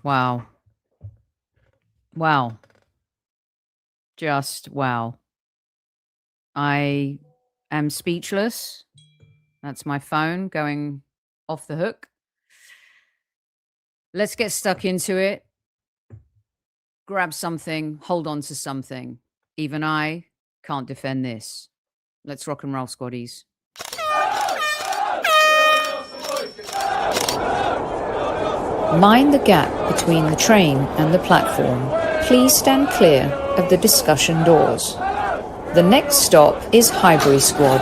Wow. Wow. Just wow. I am speechless. That's my phone going off the hook. Let's get stuck into it. Grab something, hold on to something. Even I can't defend this. Let's rock and roll, squaddies. Mind the gap between the train and the platform. Please stand clear of the discussion doors. The next stop is Highbury Squad.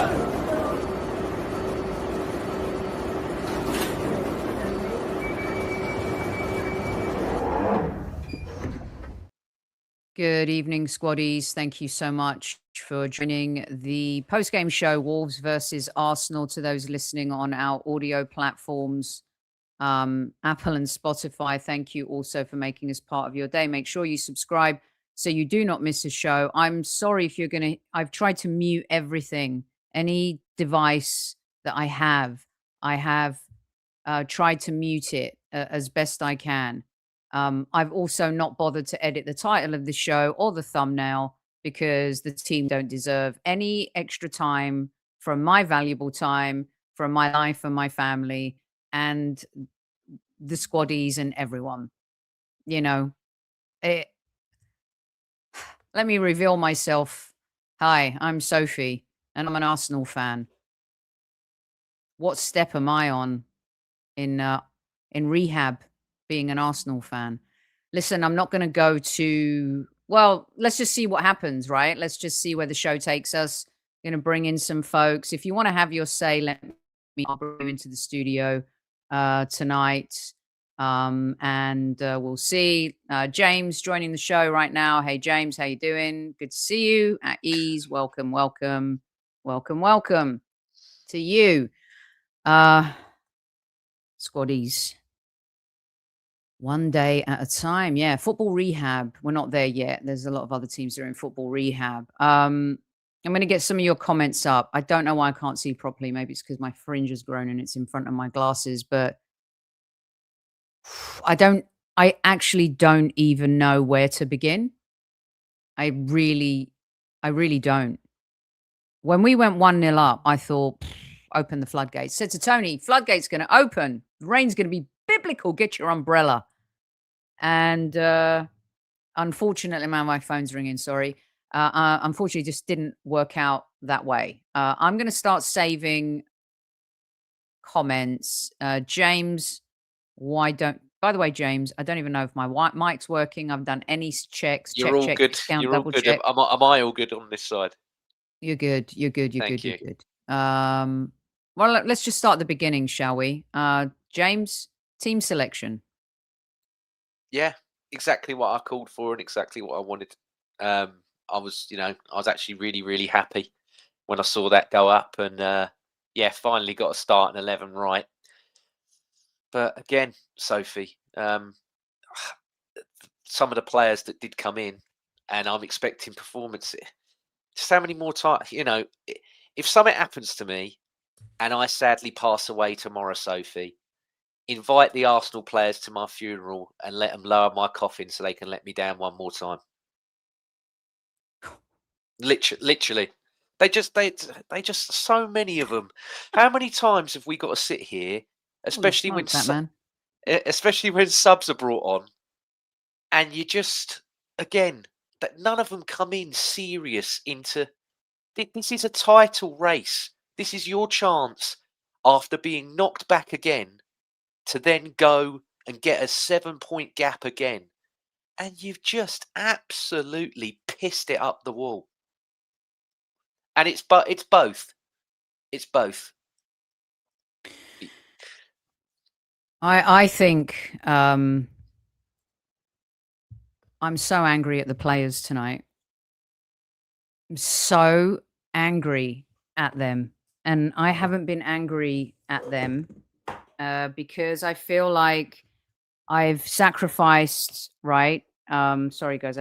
Good evening, squaddies. Thank you so much for joining the post-game show, Wolves versus Arsenal. To those listening on our audio platforms, Apple and Spotify, thank you also for making us part of your day. Make sure you subscribe so you do not miss a show. I'm sorry if you're going to, I've tried to mute everything, any device that I have tried to mute it as best I can. I've also not bothered to edit the title of the show or the thumbnail because the team don't deserve any extra time from my valuable time, from my life and my family and the squaddies and everyone. You know, let me reveal myself. Hi, I'm Sophie and I'm an Arsenal fan. What step am I on in rehab being an Arsenal fan? Listen, I'm not going to go to, well, let's just see what happens, right? Let's just see where the show takes us. Going to bring in some folks. If you want to have your say, let me, I'll bring you into the studio tonight. And we'll see. James joining the show right now. Hey, James, how you doing? Good to see you at ease. Welcome, welcome, welcome, welcome to you. Squaddies. One day at a time. Yeah, football rehab. We're not there yet. There's a lot of other teams that are in football rehab. I'm going to get some of your comments up. I don't know why I can't see properly. Maybe it's because my fringe has grown and it's in front of my glasses, but I actually don't even know where to begin. I really don't. When we went 1-0 up, I thought, open the floodgates. Said to Tony, floodgates going to open. The rain's going to be biblical. Get your umbrella. And unfortunately, man, my phone's ringing. Sorry. Unfortunately, just didn't work out that way. I'm going to start saving comments. James, by the way, James, I don't even know if my mic's working. I've done any checks. You're all check, good. discount, You're all double good. check. Am I all good on this side? You're good. You're good. You're Thank good. you. You're good. Well, let's just start at the beginning, shall we? James, team selection. Yeah, exactly what I called for and exactly what I wanted. I was actually really, really happy when I saw that go up, and yeah, finally got a start in 11 right. But again, Sophie, some of the players that did come in, and I'm expecting performance. Just how many more times? If something happens to me, and I sadly pass away tomorrow, Sophie, invite the Arsenal players to my funeral and let them lower my coffin so they can let me down one more time. Literally. They just so many of them. How many times have we got to sit here, especially when subs are brought on, and you just, again, that none of them come in serious into this is a title race. This is your chance after being knocked back again to then go and get a 7-point gap again. And you've just absolutely pissed it up the wall. And it's both. It's both. I think I'm so angry at the players tonight. I'm so angry at them. And I haven't been angry at them because I feel like I've sacrificed, right? Sorry, guys,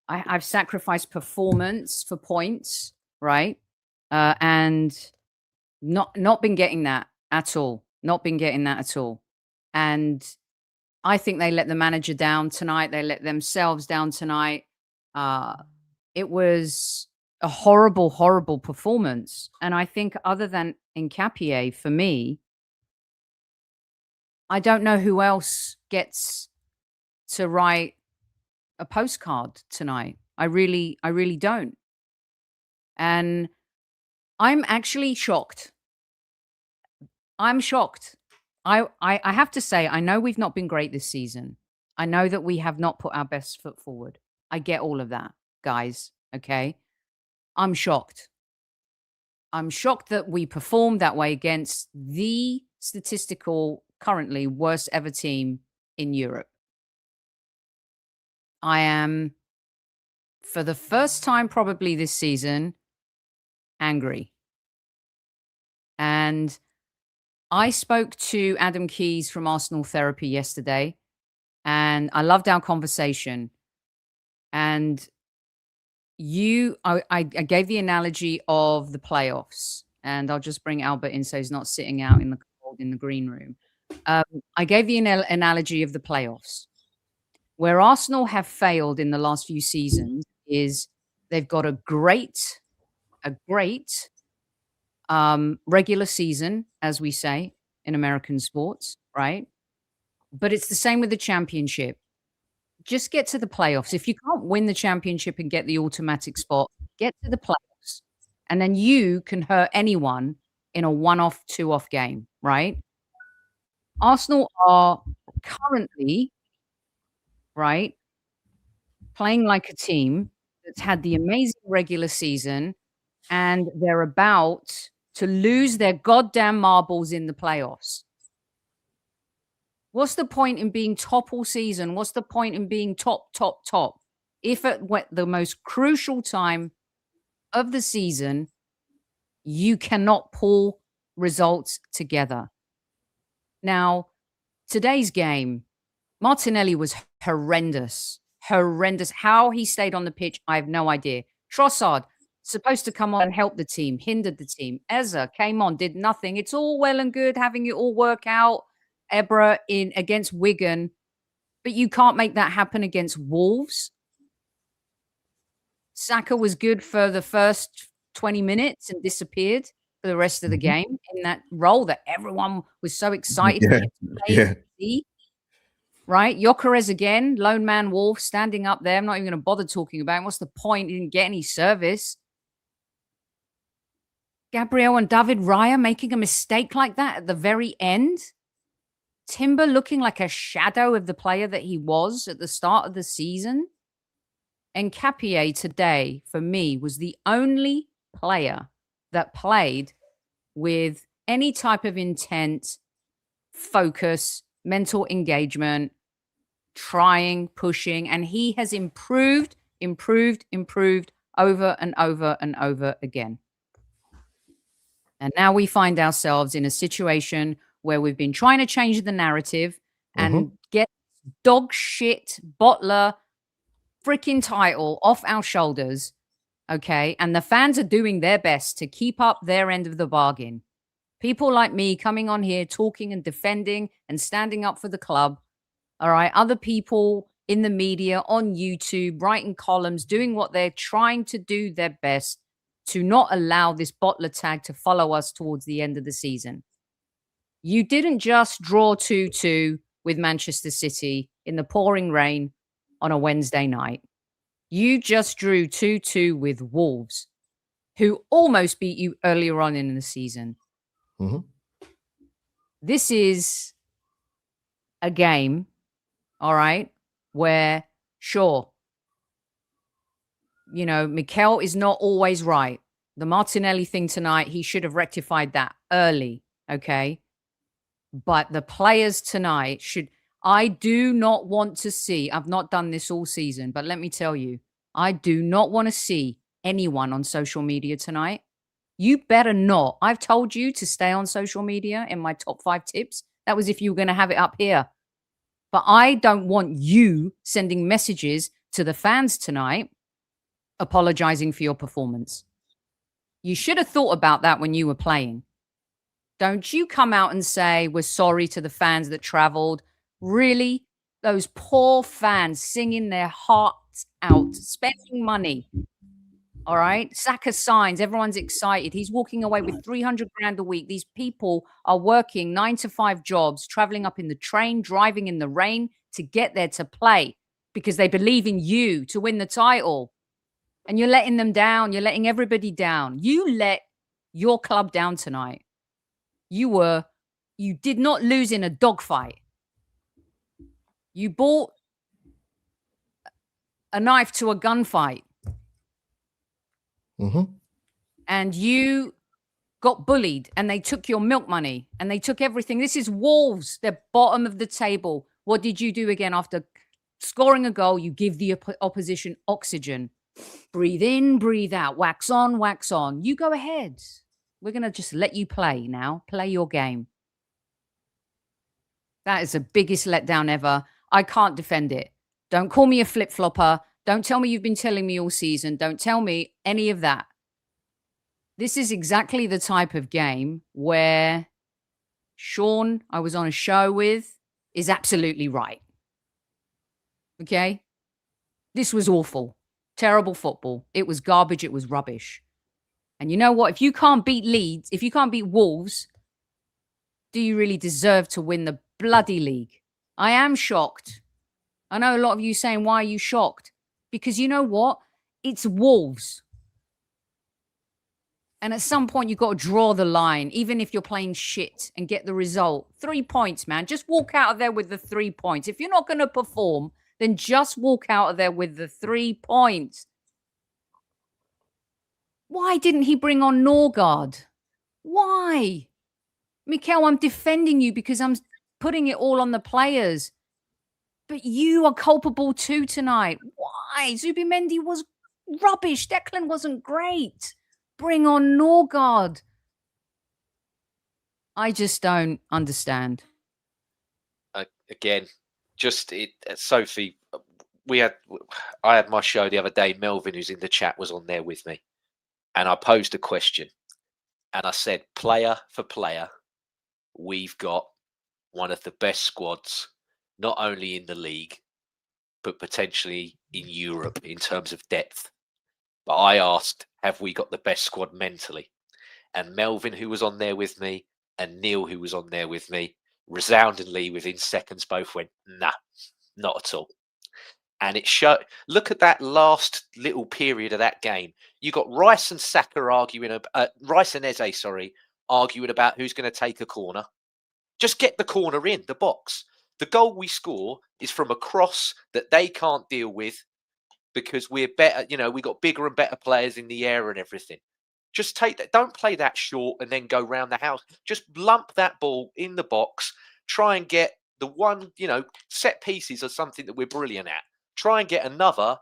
I've sacrificed performance for points, right? And not been getting that at all. Not been getting that at all. And I think they let the manager down tonight. They let themselves down tonight. It was a horrible, horrible performance. And I think other than Nkapie, for me, I don't know who else gets to write a postcard tonight. I really don't. And I'm actually shocked. I'm shocked. I have to say, I know we've not been great this season. I know that we have not put our best foot forward. I get all of that, guys. Okay. I'm shocked. I'm shocked that we performed that way against the statistical, currently worst ever team in Europe. I am, for the first time probably this season, angry. And I spoke to Adam Keys from Arsenal Therapy yesterday, and I loved our conversation. And I gave the analogy of the playoffs, and I'll just bring Albert in so he's not sitting out in the cold in the green room. I gave the analogy of the playoffs. Where Arsenal have failed in the last few seasons is they've got a great regular season, as we say in American sports, right? But it's the same with the championship. Just get to the playoffs. If you can't win the championship and get the automatic spot, get to the playoffs. And then you can hurt anyone in a one-off, two-off game, right? Arsenal are currently, right, playing like a team that's had the amazing regular season, and they're about to lose their goddamn marbles in the playoffs. What's the point in being top all season? What's the point in being top? If at the most crucial time of the season, you cannot pull results together. Now, today's game, Martinelli was horrendous. Horrendous. How he stayed on the pitch, I have no idea. Trossard, supposed to come on and help the team, hindered the team. Eza came on, did nothing. It's all well and good having it all work out. Ebra in against Wigan, but you can't make that happen against Wolves. Saka was good for the first 20 minutes and disappeared for the rest of the game in that role that everyone was so excited to see. Right? Gyökeres again, lone man wolf, standing up there. I'm not even going to bother talking about him. What's the point? He didn't get any service. Gabriel and David Raya making a mistake like that at the very end. Timber looking like a shadow of the player that he was at the start of the season. And Nkapie today, for me, was the only player that played with any type of intent, focus, mental engagement, trying, pushing, and he has improved over and over and over again. And now we find ourselves in a situation where we've been trying to change the narrative and get dog shit bottler freaking title off our shoulders, okay? And the fans are doing their best to keep up their end of the bargain. People like me coming on here, talking and defending and standing up for the club, all right? Other people in the media, on YouTube, writing columns, doing what they're trying to do their best to not allow this bottler tag to follow us towards the end of the season. You didn't just draw 2-2 with Manchester City in the pouring rain on a Wednesday night. You just drew 2-2 with Wolves, who almost beat you earlier on in the season. This is a game, all right, where, sure, you know, Mikel is not always right. The Martinelli thing tonight, he should have rectified that early, okay? But the players tonight should... I do not want to see... I've not done this all season, but let me tell you, I do not want to see anyone on social media tonight. You better not. I've told you to stay on social media in my top 5 tips. That was if you were going to have it up here. But I don't want you sending messages to the fans tonight apologizing for your performance. You should have thought about that when you were playing. Don't you come out and say, we're sorry to the fans that traveled. Really? Those poor fans singing their hearts out, spending money. All right. Saka signs. Everyone's excited. He's walking away with 300 grand a week. These people are working 9 to 5 jobs, traveling up in the train, driving in the rain to get there to play because they believe in you to win the title. And you're letting them down. You're letting everybody down. You let your club down tonight. You did not lose in a dogfight. You bought a knife to a gunfight. And you got bullied and they took your milk money and they took everything. This is Wolves. They're bottom of the table. What did you do again after scoring a goal? You give the opposition oxygen. Breathe in, breathe out. Wax on, wax on. You go ahead. We're going to just let you play now. Play your game. That is the biggest letdown ever. I can't defend it. Don't call me a flip-flopper. Don't tell me you've been telling me all season. Don't tell me any of that. This is exactly the type of game where Sean, I was on a show with, is absolutely right. Okay? This was awful. Terrible football. It was garbage. It was rubbish. And you know what? If you can't beat Leeds, if you can't beat Wolves, do you really deserve to win the bloody league? I am shocked. I know a lot of you saying, why are you shocked? Because you know what? It's Wolves. And at some point, you've got to draw the line, even if you're playing shit, and get the result. 3 points, man. Just walk out of there with the 3 points. If you're not going to perform, then just walk out of there with the 3 points. Why didn't he bring on Norgard? Why? Mikel, I'm defending you because I'm putting it all on the players. But you are culpable too tonight. Why? Zubimendi was rubbish. Declan wasn't great. Bring on Norgard. I just don't understand. Again, Sophie, I had my show the other day. Melvin, who's in the chat, was on there with me. And I posed a question. And I said, player for player, we've got one of the best squads, not only in the league, but potentially in Europe in terms of depth. But I asked, have we got the best squad mentally? And Melvin, who was on there with me, and Neil, who was on there with me, resoundingly within seconds both went, nah, not at all. And it showed. Look at that last little period of that game. You got Rice and Saka arguing, Rice and Eze, arguing about who's going to take a corner. Just get the corner in the box. The goal we score is from a cross that they can't deal with because we're better. You know, we got bigger and better players in the air and everything. Just take that. Don't play that short and then go round the house. Just lump that ball in the box. Try and get the one, set pieces are something that we're brilliant at. Try and get another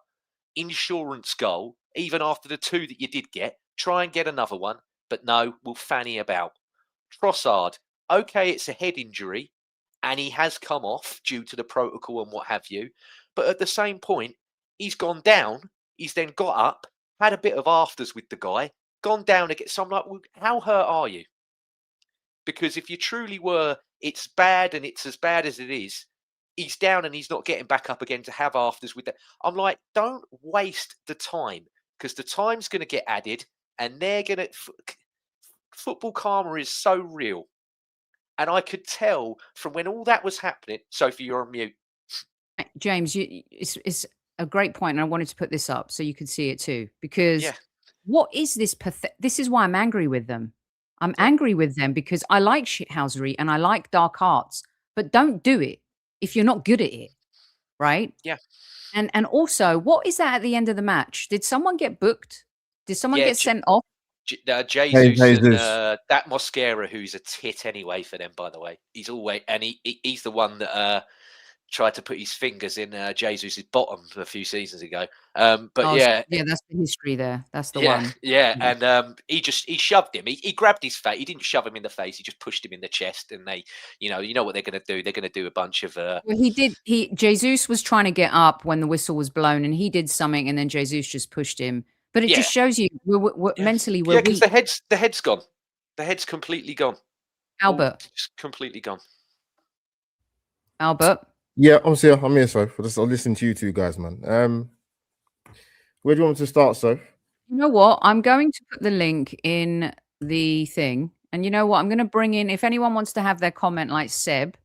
insurance goal, even after the 2 that you did get. Try and get another one. But no, we'll fanny about. Trossard, okay, it's a head injury, and he has come off due to the protocol and what have you. But at the same point, he's gone down. He's then got up, had a bit of afters with the guy, gone down again. So I'm like, well, how hurt are you? Because if you truly were, it's bad and it's as bad as it is, he's down and he's not getting back up again to have afters with that. I'm like, don't waste the time because the time's going to get added and they're going to... Football karma is so real. And I could tell from when all that was happening... Sophie, you're on mute. James, it's a great point, and I wanted to put this up so you could see it too. Because what is this? This is why I'm angry with them. I'm angry with them because I like shithousery and I like dark arts, but don't do it if you're not good at it, right? Yeah. And also, what is that at the end of the match? Did someone get booked? Did someone get sent off? Jesus. And, that Mosquera, who's a tit anyway for them, by the way. He's always, and he's the one that tried to put his fingers in Jesus' bottom a few seasons ago. That's the history there. That's the one. Yeah, and he shoved him. He grabbed his face. He didn't shove him in the face. He just pushed him in the chest. And they, you know what they're going to do. They're going to do a bunch of. Well, he did. Jesus was trying to get up when the whistle was blown, and he did something, and then Jesus just pushed him. But it just shows you we're mentally we're weak. Because the head's gone. The head's completely gone. Albert, just completely gone. Albert. Yeah, obviously I'm here, so I'll listen to you two guys, man. Where do you want me to start, so? You know what? I'm going to put the link in the thing. And you know what? I'm going to bring in, if anyone wants to have their comment like Seb,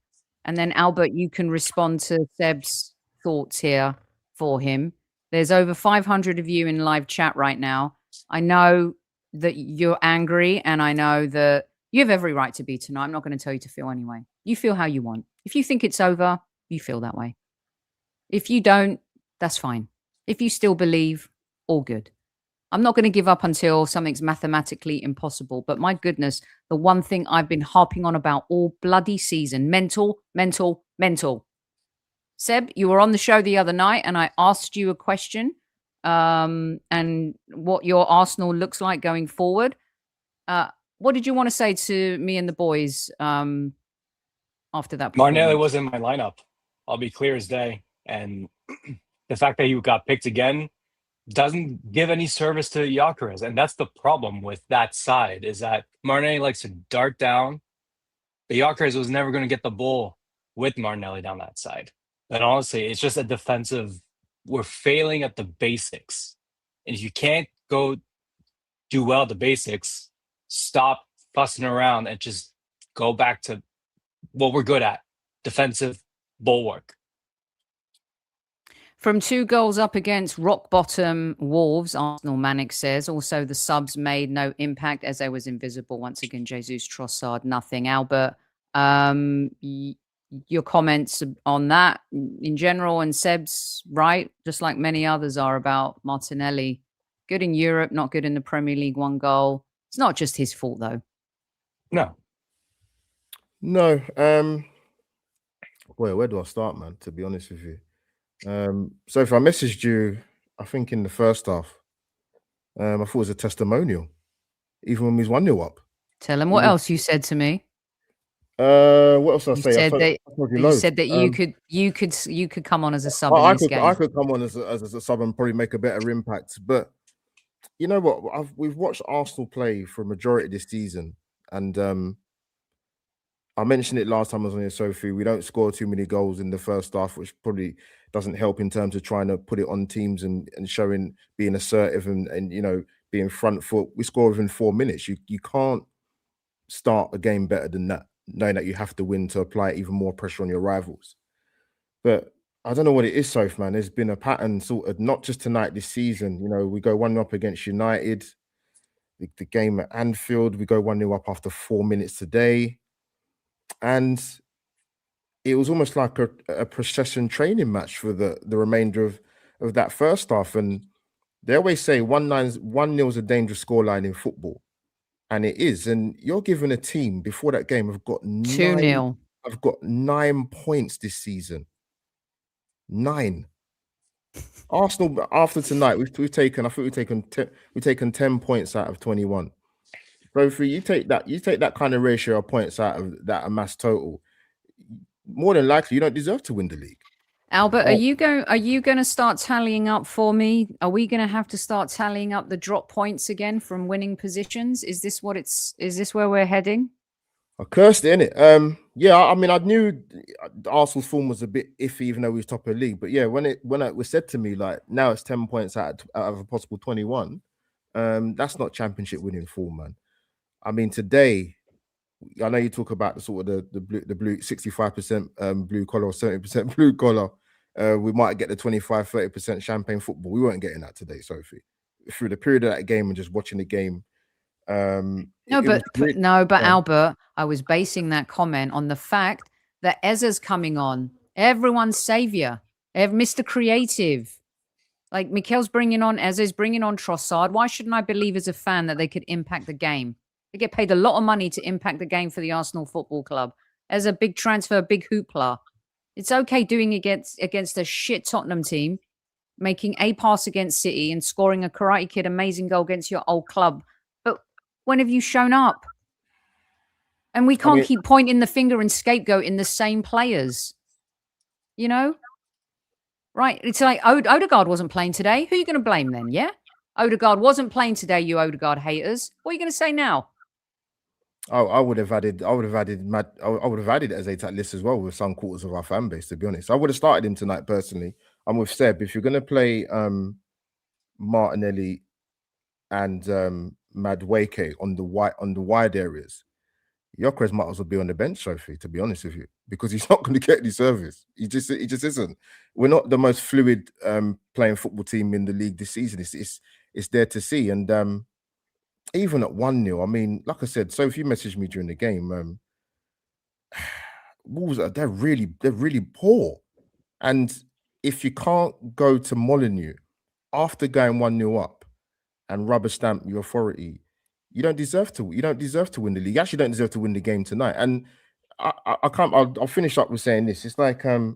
and then Albert, you can respond to Seb's thoughts here for him. There's over 500 of you in live chat right now. I know that you're angry, and I know that you have every right to be tonight. I'm not going to tell you to feel anyway. You feel how you want. If you think it's over, you feel that way. If you don't, that's fine. If you still believe, all good. I'm not going to give up until something's mathematically impossible. But my goodness, the one thing I've been harping on about all bloody season, mental, mental, mental. Seb, you were on the show the other night and I asked you a question and what your Arsenal looks like going forward. What did you want to say to me and the boys after that? Martinelli was in my lineup. I'll be clear as day. And the fact that he got picked again doesn't give any service to Gyökeres. And that's the problem with that side, is that Martinelli likes to dart down. But Gyökeres was never going to get the ball with Martinelli down that side. And honestly, it's just a defensive. We're failing at the basics. And if you can't go do well at the basics, stop fussing around and just go back to what we're good at, defensive bulwark. From 2 goals up against rock bottom Wolves, Arsenal Manic says. Also, the subs made no impact as they was invisible. Once again, Jesus, Trossard, nothing. Albert, your comments on that in general, and Seb's right, just like many others are, about Martinelli. Good in Europe, not good in the Premier League, 1 goal. It's not just his fault, though. No. Boy, where do I start, man, to be honest with you? So if I messaged you, I think in the first half, I thought it was a testimonial, even when we was 1-0 up. Tell him what else you said to me. What else did I say? You said that you could come on as a sub in this game. I could come on as a sub and probably make a better impact. But you know what? We've watched Arsenal play for a majority of this season, and I mentioned it last time I was on here, Sophie. We don't score too many goals in the first half, which probably doesn't help in terms of trying to put it on teams and showing, being assertive and you know, being front foot. We score within 4 minutes. You can't start a game better than that, knowing that you have to win to apply even more pressure on your rivals. But I don't know what it is, Soph, man. There's been a pattern, sort of, not just tonight, this season. You know, we go 1-0 up against United. The game at Anfield, we go 1-0 up after 4 minutes today. And it was almost like a procession training match for the remainder of that first half. And they always say 1-0 is a dangerous scoreline in football. And it is. And you're given a team before that game have got 2-0. I've got 9 points this season. 9. Arsenal, after tonight, we've taken 10 points out of 21. So if you take that kind of ratio of points out of that amassed total, more than likely you don't deserve to win the league. Albert, are you going to start tallying up for me? Are we going to have to start tallying up the drop points again from winning positions? Is this where we're heading? I cursed it, innit? Yeah, I mean, I knew Arsenal's form was a bit iffy, even though we was top of the league. But yeah, when it was said to me, like, now it's 10 points out of a possible 21, that's not championship winning form, man. I mean, today, I know you talk about the sort of the blue 65% blue collar or 70% blue collar. We might get the 25-30% champagne football. We weren't getting that today, Sophie. Through the period of that game and just watching the game. Albert, I was basing that comment on the fact that Ehis coming on, everyone's savior, Mr. Creative. Like Mikel's bringing on Ehis, bringing on Trossard. Why shouldn't I believe as a fan that they could impact the game? They get paid a lot of money to impact the game for the Arsenal Football Club. As a big transfer, big hoopla. It's okay doing against a shit Tottenham team, making a pass against City and scoring a Karate Kid amazing goal against your old club. But when have you shown up? And we can't keep pointing the finger and scapegoating the same players. You know? Right? It's like Odegaard wasn't playing today. Who are you going to blame then, yeah? Odegaard wasn't playing today, you Odegaard haters. What are you going to say now? I would have added I would have added Eze to that list as well with some quarters of our fan base, to be honest. I would have started him tonight personally. I'm with Seb. If you're gonna play Martinelli and Madueke on the wide areas, Gyökeres might as well be on the bench, Sophie, to be honest with you, because he's not going to get any service. He just isn't. We're not the most fluid playing football team in the league this season. It's there to see. And even at 1-0, I mean, like I said, Sophie, you messaged me during the game. Wolves they're really poor. And if you can't go to Molineux after going 1-0 up and rubber stamp your authority, you don't deserve to win the league. You actually don't deserve to win the game tonight. And I'll finish up with saying this. It's like I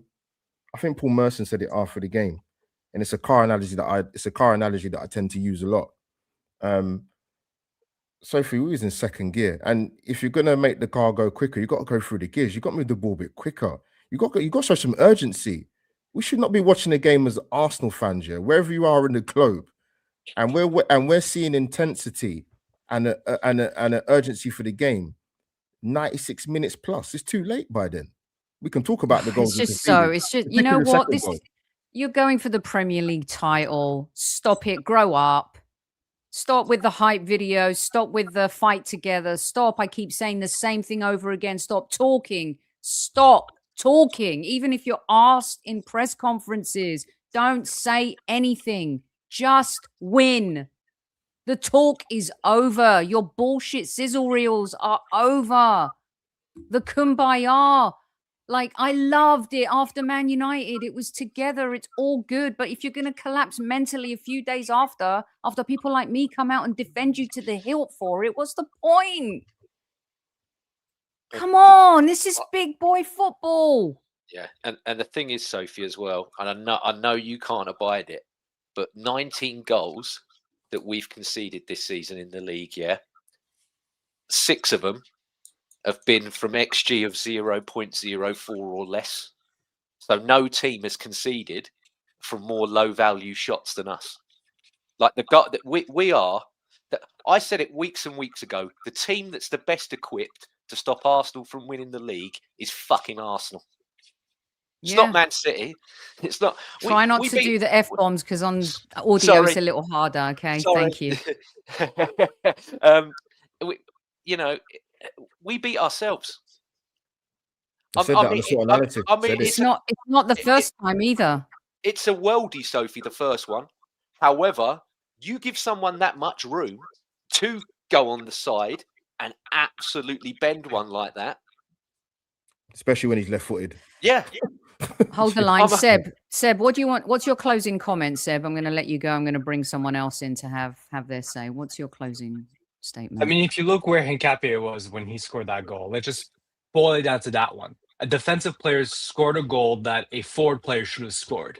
think Paul Merson said it after the game, and it's a car analogy that I tend to use a lot. Sophie, we was in second gear, and if you're gonna make the car go quicker, you got to go through the gears. You got to move the ball a bit quicker. You got to show some urgency. We should not be watching the game as Arsenal fans, yeah, wherever you are in the globe, and we're seeing intensity and an urgency for the game. 96 minutes plus. It's too late by then. We can talk about the goals. It's just you know what? You're going for the Premier League title. Stop it. Grow up. Stop with the hype videos. Stop with the fight together. Stop. I keep saying the same thing over again. Stop talking. Stop talking. Even if you're asked in press conferences, don't say anything. Just win. The talk is over. Your bullshit sizzle reels are over. The kumbaya. Like, I loved it after Man United. It was together. It's all good. But if you're going to collapse mentally a few days after people like me come out and defend you to the hilt for it, what's the point? Come on. This is big boy football. Yeah. And the thing is, Sophie, as well, and I know you can't abide it, but 19 goals that we've conceded this season in the league, 6 of them have been from XG of 0.04 or less. So no team has conceded from more low value shots than us. Like the guy that we are, I said it weeks and weeks ago, the team that's the best equipped to stop Arsenal from winning the league is fucking Arsenal. It's not Man City. It's not. Try not to do the F-bombs because on audio it's a little harder. Okay, thank you. We beat ourselves. It's not the first time either. It's a worldie, Sophie, the first one. However, you give someone that much room to go on the side and absolutely bend one like that. Especially when he's left-footed. Yeah. Hold the line. Seb, what do you want? What's your closing comment, Seb? I'm going to let you go. I'm going to bring someone else in to have their say. What's your closing statement? I mean, if you look where Hincapie was when he scored that goal, let's just boil it down to that one. A defensive player scored a goal that a forward player should have scored.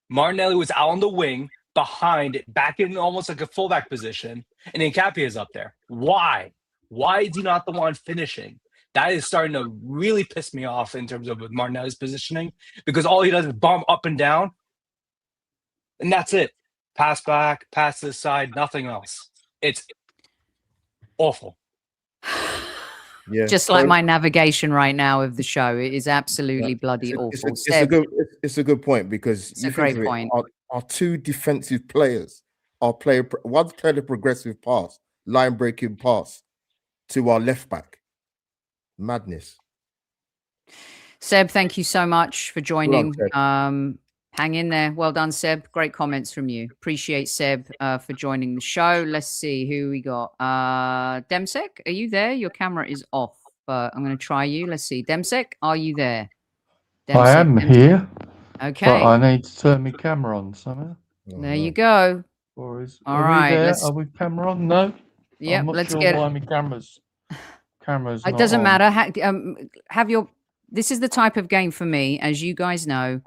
Martinelli was out on the wing, behind, back in almost like a fullback position, and Hincapie is up there. Why? Why is he not the one finishing? That is starting to really piss me off in terms of Martinelli's positioning, because all he does is bomb up and down, and that's it. Pass back, pass to the side, nothing else. It's awful. Yeah, just like my navigation right now of the show, it is absolutely bloody awful. It's a good point, because it's a great point. Our 2 defensive players one played a progressive pass, line breaking pass to our left back. Madness. Seb, thank you so much for joining. Hang in there. Well done, Seb. Great comments from you. Appreciate Seb for joining the show. Let's see who we got. Demsk, are you there? Your camera is off, but I'm going to try you. Let's see. Demsk, are you there? I am here. Okay. But I need to turn my camera on somehow. There you go. All right. Are we camera on? No. Yeah. Let's get why my cameras. It doesn't matter. This is the type of game for me, as you guys know.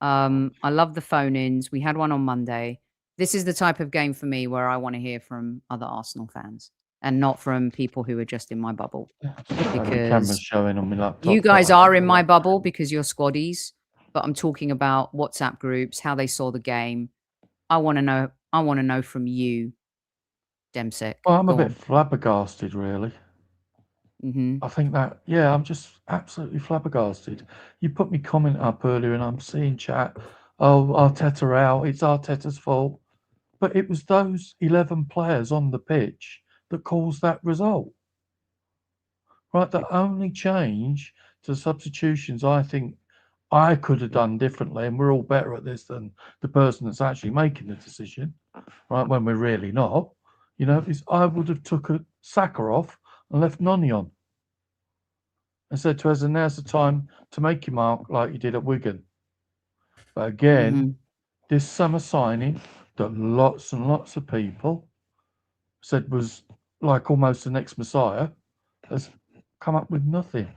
I love the phone-ins. We had one on Monday. This is the type of game for me where I want to hear from other Arsenal fans and not from people who are just in my bubble. Because showing on my laptop, you guys are in my bubble because you're squaddies, but I'm talking about WhatsApp groups, how they saw the game. I want to know from you, Demsk. Well, I'm a bit flabbergasted, really. Mm-hmm. I think that, yeah, I'm just absolutely flabbergasted. You put me comment up earlier and I'm seeing chat, oh, Arteta out, it's Arteta's fault. But it was those 11 players on the pitch that caused that result. Right, the only change to substitutions I think I could have done differently, and we're all better at this than the person that's actually making the decision, right, when we're really not, is I would have took a Saka off and left Noni on and said to us, and now's the time to make your mark like you did at Wigan. But again, Mm-hmm. this summer signing that lots and lots of people said was like almost the next Messiah has come up with nothing.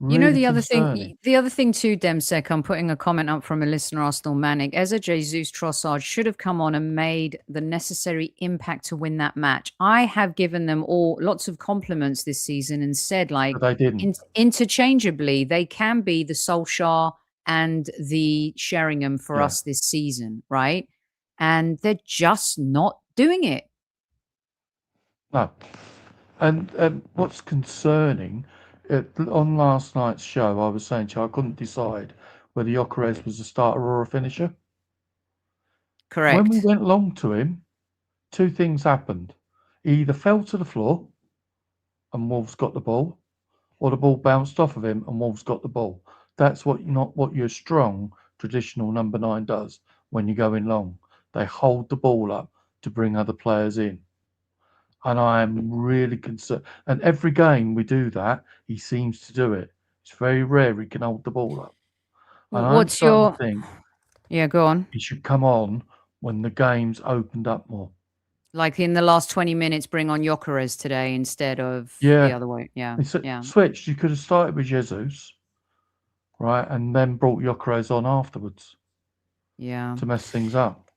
Really The concerning. other thing too, Demsek, I'm putting a comment up from a listener, Arsenal Manic. Eza Jesus Trossard should have come on and made the necessary impact to win that match. I have given them all lots of compliments this season and said, like, But they didn't. interchangeably, they can be the Solskjaer and the Sheringham for Yeah. us this season, right? And they're just not doing it. No. And what's concerning, on last night's show, I was saying to you, I couldn't decide whether Gyökeres was a starter or a finisher. Correct. When we went long to him, two things happened. He either fell to the floor and Wolves got the ball, or the ball bounced off of him and Wolves got the ball. That's not what your strong traditional number 9 does when you go in long. They hold the ball up to bring other players in. And I am really concerned. And every game we do that, he seems to do it. It's very rare he can hold the ball up. And I'm What's starting your... to think Yeah, go on. he should come on when the game's opened up more. Like in the last 20 minutes, bring on Gyökeres today instead of Yeah. the other way. Yeah, It's yeah. switched. You could have started with Jesus, right, and then brought Gyökeres on afterwards Yeah. to mess things up.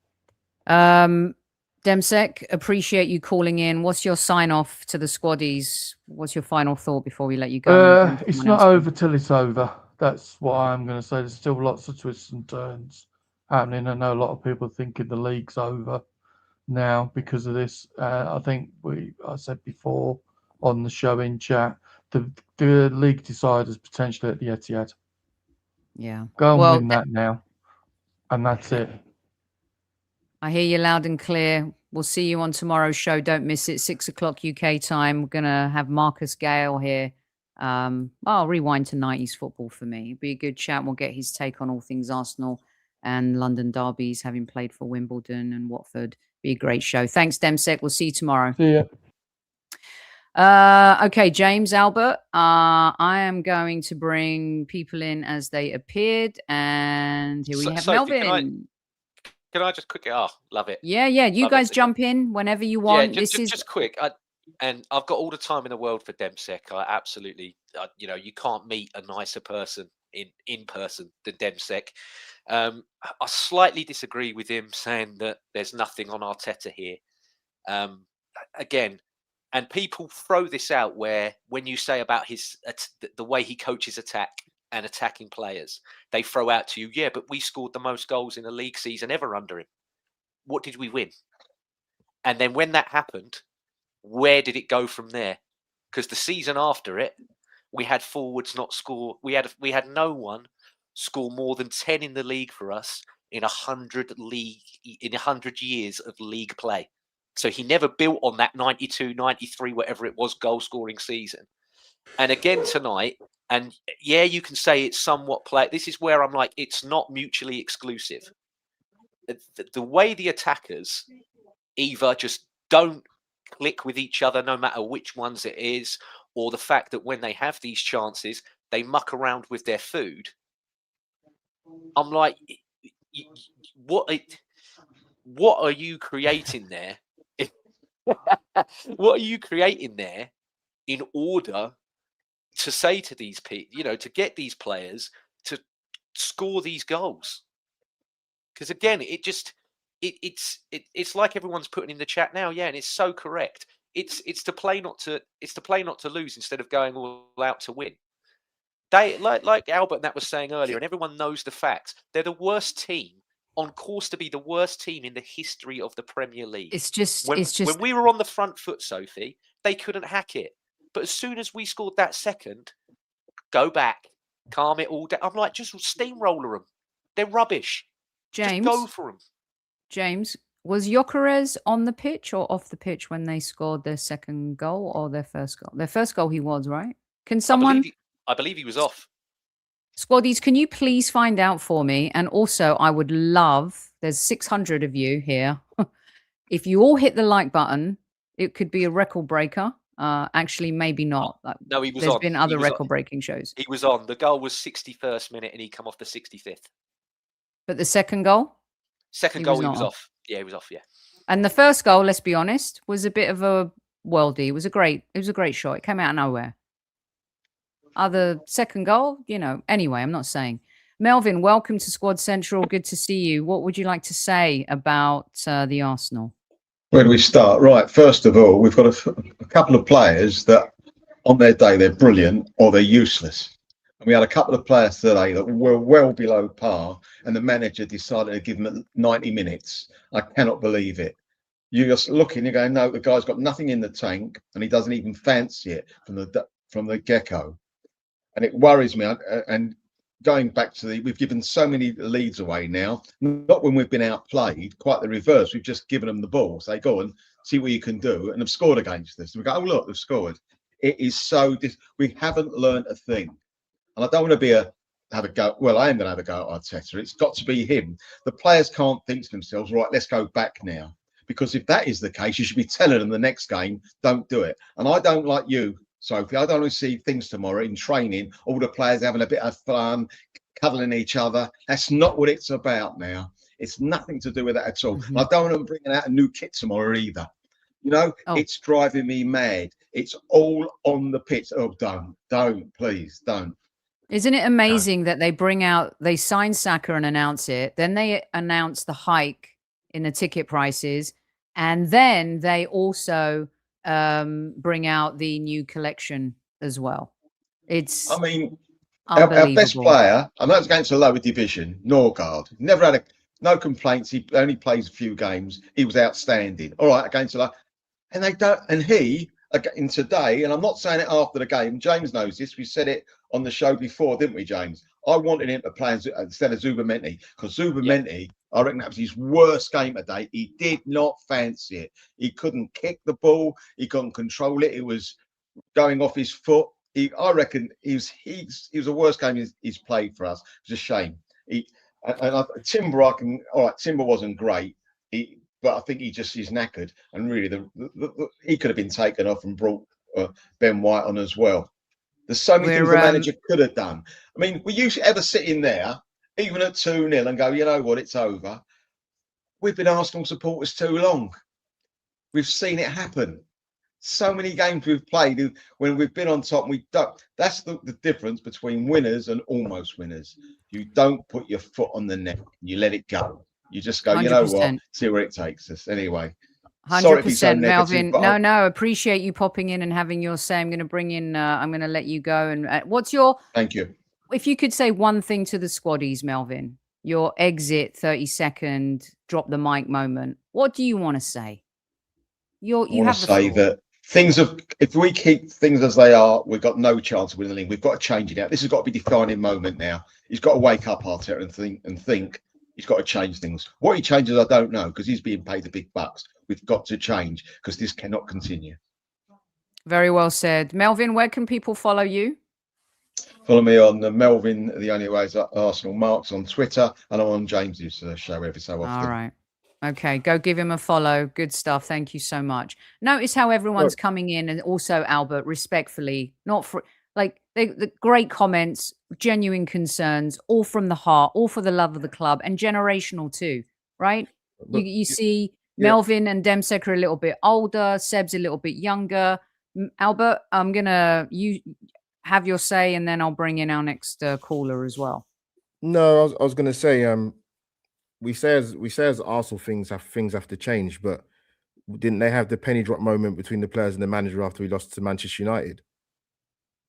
Demsek, appreciate you calling in. What's your sign off to the squaddies? What's your final thought before we let you go? It's not over till it's over. That's what I'm going to say. There's still lots of twists and turns happening. I know a lot of people thinking the league's over now because of this. I think I said before on the show in chat, the league deciders potentially at the Etihad. Yeah. Go and win that now, and that's it. I hear you loud and clear. We'll see you on tomorrow's show. Don't miss it. 6 o'clock UK time. We're gonna have Marcus Gale here. I'll rewind to 90s football for me. It'll be a good chat. We'll get his take on all things Arsenal and London derbies, having played for Wimbledon and Watford. Be a great show. Thanks, Demsek. We'll see you tomorrow. See ya. Okay, James Albert. I am going to bring people in as they appeared, and here we have Sophie, Melvin. Can I just quickly? Oh, love it. Yeah. You Love guys it. jump in whenever you want. Yeah, just quick. And I've got all the time in the world for Demsek. I absolutely, you can't meet a nicer person in person than Demsek. I slightly disagree with him saying that there's nothing on Arteta here. Again, and people throw this out where when you say about the way he coaches attack and attacking players, they throw out to you, yeah, but we scored the most goals in a league season ever under him. What did we win? And then when that happened, where did it go from there? Because the season after it, we had forwards not score. We had no one score more than 10 in the league for us in 100 years of league play. So he never built on that 92, 93, whatever it was, goal scoring season. And again tonight, and yeah, you can say it's somewhat play. This is where I'm like, it's not mutually exclusive. The way the attackers either just don't click with each other, no matter which ones it is, or the fact that when they have these chances, they muck around with their food. I'm like, what are you creating there? What are you creating there in order to say to these people, to get these players to score these goals? Because again, it's like everyone's putting in the chat now, yeah, and it's so correct. It's to play not to lose instead of going all out to win. They like Albert and that was saying earlier, and everyone knows the facts. They're the worst team, on course to be the worst team in the history of the Premier League. It's just when we were on the front foot, Sophie, they couldn't hack it. But as soon as we scored that second, go back, calm it all down. I'm like, just steamroller them. They're rubbish. James, Just go for them. James, was Gyökeres on the pitch or off the pitch when they scored their second goal or their first goal? Their first goal, he was, right? Can someone, I believe he was off. Squaddies, can you please find out for me? And also, I would love, there's 600 of you here. If you all hit the like button, it could be a record breaker. Actually, maybe not. No, he was There's on. been other record-breaking shows. He was on. The goal was 61st minute, and he come off the 65th. But the second goal? Second goal, he was off. Yeah, he was off. Yeah. And the first goal, let's be honest, was a bit of a worldie. It was a great shot. It came out of nowhere. Other second goal, you know. Anyway, I'm not saying. Melvin, welcome to Squad Central. Good to see you. What would you like to say about the Arsenal? Where do we start? Right, first of all, we've got a couple of players that on their day they're brilliant or they're useless. And we had a couple of players today that were well below par, and the manager decided to give them 90 minutes. I cannot believe it. You're just looking, you're going, no, the guy's got nothing in the tank, and he doesn't even fancy it from the get-go. And it worries me. And going back to we've given so many leads away now, not when we've been outplayed, quite the reverse. We've just given them the ball. Say, go on, see what you can do. And have scored against us. We go, oh, look, they've scored. It is so, we haven't learned a thing. And I don't want to have a go. Well, I am going to have a go at Arteta. It's got to be him. The players can't think to themselves, right, let's go back now. Because if that is the case, you should be telling them the next game, don't do it. And I don't like you, Sophie. I don't want to see things tomorrow in training, all the players having a bit of fun, cuddling each other. That's not what it's about now. It's nothing to do with that at all. Mm-hmm. I don't want them bringing out a new kit tomorrow either. You know, It's driving me mad. It's all on the pitch. Oh, don't, please, don't. Isn't it amazing that they sign Saka and announce it, then they announce the hike in the ticket prices, and then they also bring out the new collection as well. It's, I mean, our best player, I know it's against a lower division, Norgard. Never had no complaints. He only plays a few games. He was outstanding. All right, against a low, and they don't. And he in today, and I'm not saying it after the game. James knows this. We said it on the show before, didn't we, James? I wanted him to play instead of Zubamenti, because Zubamenti, I reckon that was his worst game today. He did not fancy it. He couldn't kick the ball. He couldn't control it. It was going off his foot. I reckon he was the worst game he's played for us. It was a shame. Timber, all right, Timber wasn't great. But I think he's knackered, and really, he could have been taken off and brought Ben White on as well. There's so many things the manager could have done. I mean, were you ever sitting there, even at 2-0, and go, you know what, it's over? We've been Arsenal supporters too long. We've seen it happen. So many games we've played when we've been on top, and we don't. That's the difference between winners and almost winners. You don't put your foot on the neck. You let it go. You just go, 100%. You know what, see where it takes us. Anyway. 100%, Melvin. No, appreciate you popping in and having your say. I'm going to bring in, I'm going to let you go. And what's your... Thank you. If you could say one thing to the squaddies, Melvin, your exit 30-second drop the mic moment, what do you want to say? You have to say that if we keep things as they are, we've got no chance of winning the league. We've got to change it out. This has got to be a defining moment now. He's got to wake up, Arteta, and think. He's got to change things. What he changes, I don't know, because he's being paid the big bucks. We've got to change because this cannot continue. Very well said. Melvin, where can people follow you? Follow me on Melvin, the only way is Arsenal Marks on Twitter, and I'm on James's show every so often. All right. Okay, go give him a follow. Good stuff. Thank you so much. Notice how everyone's coming in, and also Albert, respectfully, not for the great comments, genuine concerns, all from the heart, all for the love of the club, and generational too, right? You see Melvin and Demsk are a little bit older, Seb's a little bit younger. Albert, I'm gonna have your say, and then I'll bring in our next caller as well. No, I was gonna say, we say as Arsenal things have to change, but didn't they have the penny drop moment between the players and the manager after we lost to Manchester United?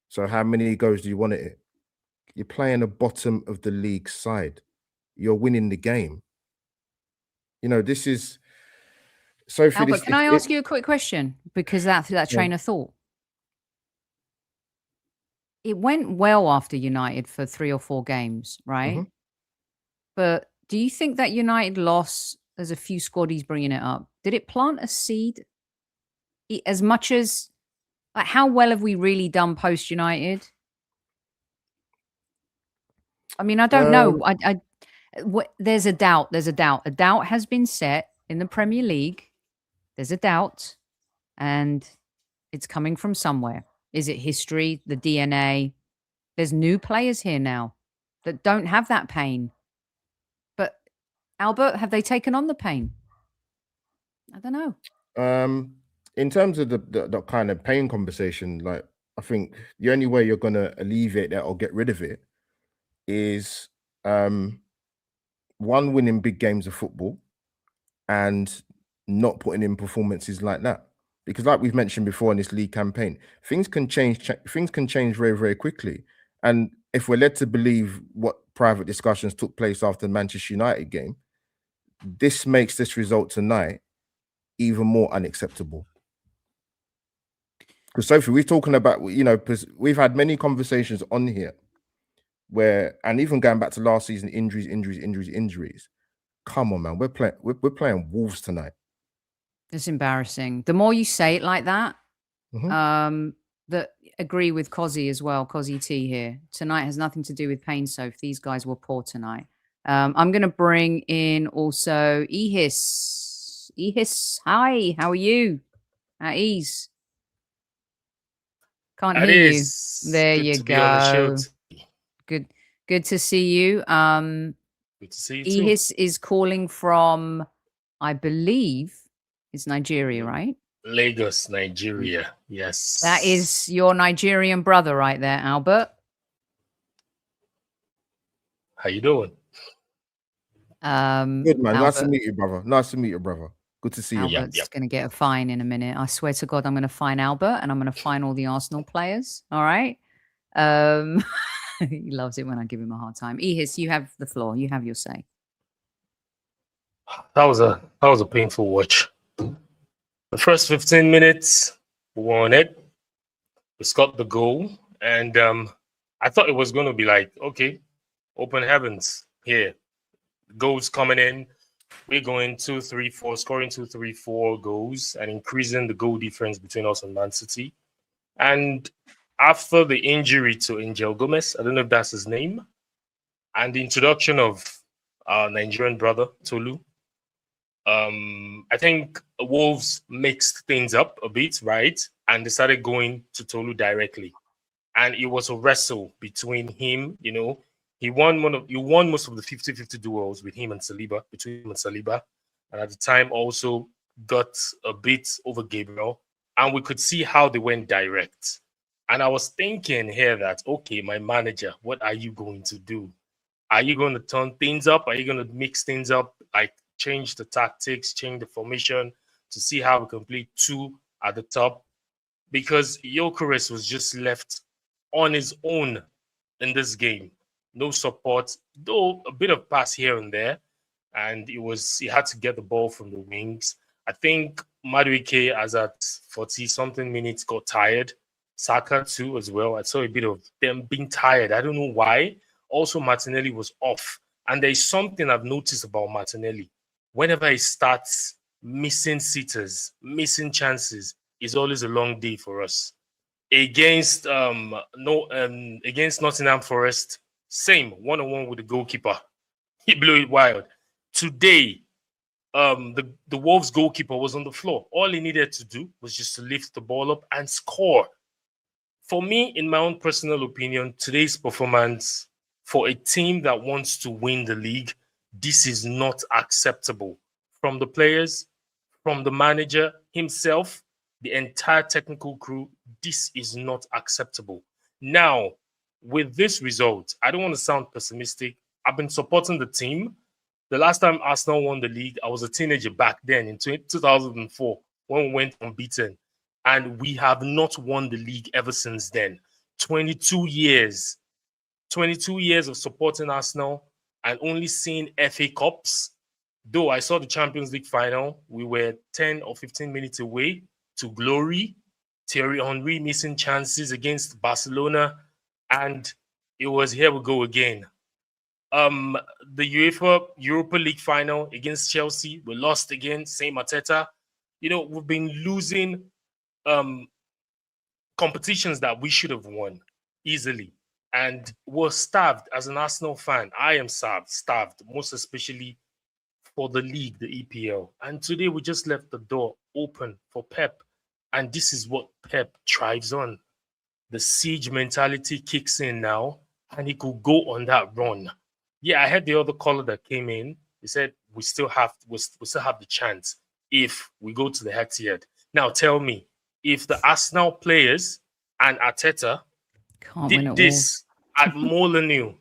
So how many goals do you want at it? You're playing the bottom of the league side. You're winning the game. You know, this is Sophie. Albert, can I ask you a quick question? Because that train of thought. it went well after United for 3 or 4 games, right? Mhm. But do you think that United loss, there's a few squaddies bringing it up, did it plant a seed as much as like how well have we really done post United? I mean, I don't know. There's a doubt. There's a doubt. A doubt has been set in the Premier League. There's a doubt, and it's coming from somewhere. Is it history, the DNA? There's new players here now that don't have that pain. But Albert, have they taken on the pain? I don't know. In terms of the kind of pain conversation, like I think the only way you're gonna alleviate that or get rid of it is one, winning big games of football and not putting in performances like that. Because like we've mentioned before in this league campaign, things can change very, very quickly. And if we're led to believe what private discussions took place after the Manchester United game, this makes this result tonight even more unacceptable. Because Sophie, we're talking about, we've had many conversations on here where, and even going back to last season, injuries. Come on, man, we're playing Wolves tonight. It's embarrassing. The more you say it like that, that agree with Cozzy as well. Cozzy T here. Tonight has nothing to do with pain, Soph. These guys were poor tonight. I'm going to bring in also Ehis. Ehis, hi, how are you? At ease. Can't hear you. There you go. Good to see you. Good to see you too. Ehis is calling from, I believe, it's Nigeria, right? Lagos, Nigeria. Yes. That is your Nigerian brother right there, Albert. How you doing? Good, man. Albert, Nice to meet you, brother. Nice to meet you, brother. Good to see you. Albert's going to get a fine in a minute. I swear to God, I'm going to fine Albert and I'm going to fine all the Arsenal players. All right. He loves it when I give him a hard time. Ehis, you have the floor. You have your say. That was a painful watch. The first 15 minutes, we won it. We scored the goal, and I thought it was going to be like, okay, open heavens here. Goals coming in. We're going 2-3-4, scoring 2-3-4 goals, and increasing the goal difference between us and Man City. And after the injury to Angel Gomez, I don't know if that's his name, and the introduction of our Nigerian brother, Tolu, I think Wolves mixed things up a bit, right? And decided going to Tolu directly. And it was a wrestle between him, he won most of the 50-50 duels with him and Saliba, between him and Saliba. And at the time also got a bit over Gabriel. And we could see how they went direct. And I was thinking here that, okay, my manager, what are you going to do? Are you going to turn things up? Are you going to mix things up, like change the tactics, change the formation to see how we complete two at the top? Because Gyökeres was just left on his own in this game. No support, though a bit of pass here and there. And he had to get the ball from the wings. I think Madueke, as at 40-something minutes, got tired. Saka too as well. I saw a bit of them being tired. I don't know why. Also, Martinelli was off. And there's something I've noticed about Martinelli. Whenever he starts missing sitters, missing chances, it's always a long day for us. Against Nottingham Forest, same, one-on-one with the goalkeeper. He blew it wild. Today, the Wolves goalkeeper was on the floor. All he needed to do was just to lift the ball up and score. For me, in my own personal opinion, today's performance for a team that wants to win the league, this is not acceptable. From the players, from the manager himself, the entire technical crew, this is not acceptable. Now, with this result, I don't want to sound pessimistic. I've been supporting the team. The last time Arsenal won the league, I was a teenager back then in 2004 when we went unbeaten. And we have not won the league ever since then. 22 years. 22 years of supporting Arsenal and only seeing FA Cups. Though I saw the Champions League final, we were 10 or 15 minutes away to glory. Thierry Henry missing chances against Barcelona. and it was here we go again. The Europa League final against Chelsea, we lost again. Same Arteta. You know, we've been losing competitions that we should have won easily, and we're starved. As an Arsenal fan, I am starved, most especially for the league, the EPL. And today we just left the door open for Pep, and this is what Pep thrives on. The siege mentality kicks in now, and he could go on that run. Yeah, I heard the other caller that came in. He said we still have the chance if we go to the Etihad. Now tell me, if the Arsenal players and Arteta did this at Molineux,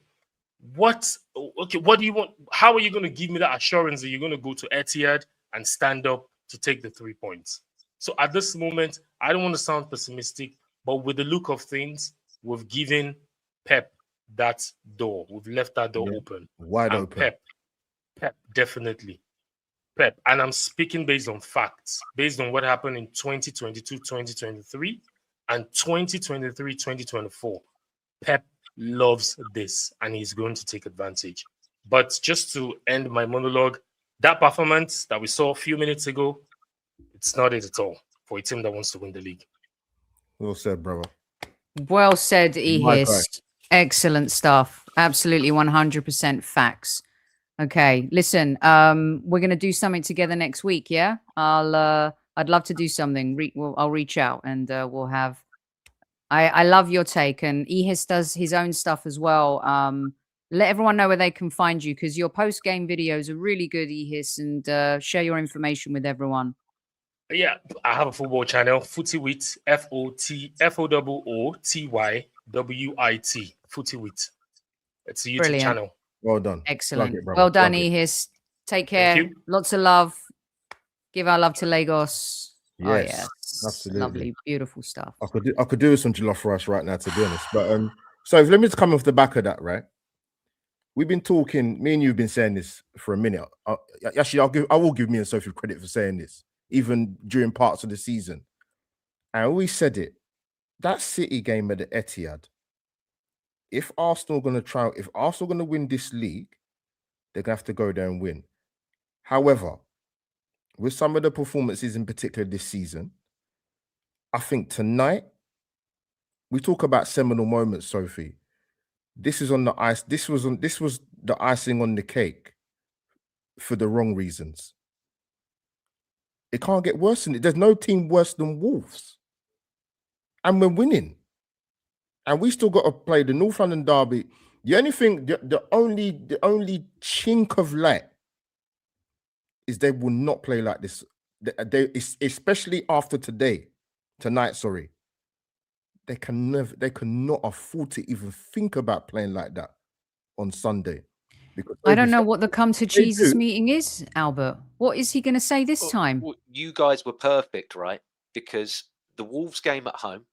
what do you want? How are you going to give me that assurance that you're going to go to Etihad and stand up to take the 3 points? So at this moment, I don't want to sound pessimistic, but with the look of things, we've given Pep that door. We've left that door open. Wide open. Pep, definitely. Pep. And I'm speaking based on facts, based on what happened in 2022, 2023, and 2023, 2024. Pep loves this, and he's going to take advantage. But just to end my monologue, that performance that we saw a few minutes ago, it's not it at all for a team that wants to win the league. Well said, brother. Well said, Ehis. Excellent stuff. Absolutely 100% facts. Okay, listen, we're going to do something together next week, yeah? I'd love to do something. I'll reach out and we'll have... I love your take, and Ehis does his own stuff as well. Let everyone know where they can find you, because your post-game videos are really good, Ehis, and share your information with everyone. Yeah, I have a football channel, FootyWit, FOOTYWIT, FootyWit. It's a YouTube channel. Well done. Excellent. Well done, Ehis. Take care. Lots of love. Give our love to Lagos. Yes, oh, yes. Absolutely. Lovely, beautiful stuff. I could do with some jollof rice right now, to be honest. But so let me just come off the back of that, right? We've been talking, me and you've been saying this for a minute. Actually, I will give me and Sophie credit for saying this, even during parts of the season. I always said it. That City game at the Etihad, if Arsenal going to win this league, they're going to have to go there and win. However, with some of the performances in particular this season, I think tonight, we talk about seminal moments, Sophie. This is on the ice. This was the icing on the cake for the wrong reasons. It can't get worse than it. There's no team worse than Wolves. And we're winning. And we still got to play the North London derby. The only thing, the only chink of light is they will not play like this. They especially after tonight, sorry. They cannot afford to even think about playing like that on Sunday. Because I don't know what the come to Jesus meeting is, Albert. What is he going to say this time? Well, you guys were perfect, right? Because the Wolves game at home,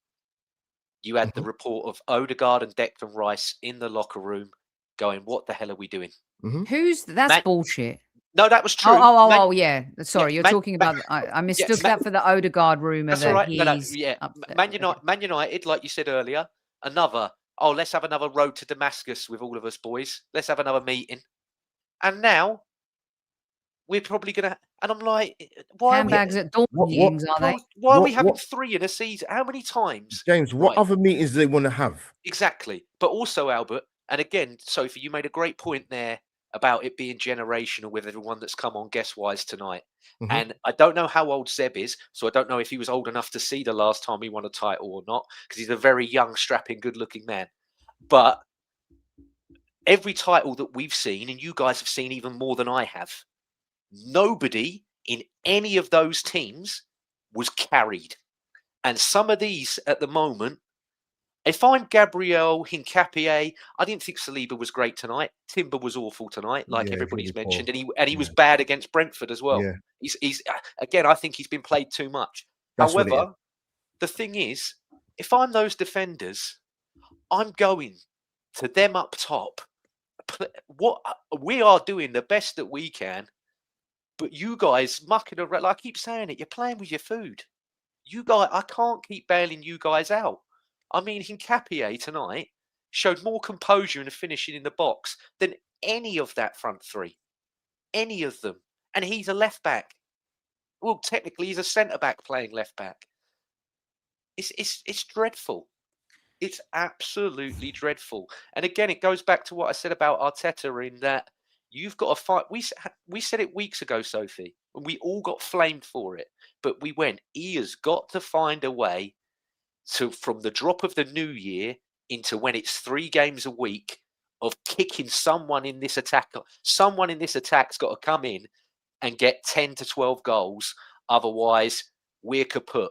you had the report of Odegaard and Declan Rice in the locker room going, what the hell are we doing? That's bullshit. No, that was true. Oh, yeah. Sorry, you're talking about... I mistook that for the Odegaard rumor. That's all right. Man United, like you said earlier, let's have another road to Damascus with all of us boys. Let's have another meeting. And now, we're probably going to... And I'm like, why handbags at dawn meetings, are they? Why are we having 3 in a season? How many times? James, what other meetings do they want to have? Exactly. But also, Albert, and again, Sophie, you made a great point there about it being generational with everyone that's come on guest-wise tonight. And I don't know how old Zeb is, so I don't know if he was old enough to see the last time he won a title or not, because he's a very young, strapping, good-looking man. But every title that we've seen, and you guys have seen even more than I have, nobody in any of those teams was carried. And some of these at the moment, if I'm Gabriel, Hincapié, I didn't think Saliba was great tonight. Timber was awful tonight, like everybody's mentioned, and he was bad against Brentford as well. Yeah. He's again, I think he's been played too much. However, the thing is, if I'm those defenders, I'm going to them up top. What we are doing the best that we can, but you guys mucking around. Like I keep saying it, you're playing with your food. You guys, I can't keep bailing you guys out. I mean, Hincapié tonight, showed more composure in the finishing in the box than any of that front three. Any of them. And he's a left back. Well, technically, he's a centre back playing left back. It's dreadful. It's absolutely dreadful. And again, it goes back to what I said about Arteta in that you've got to fight. We said it weeks ago, Sophie, and we all got flamed for it. But we went, he has got to find a way to, from the drop of the new year into when it's 3 games a week, of kicking someone in this attack. Someone in this attack's got to come in and get 10 to 12 goals. Otherwise, we're kaput.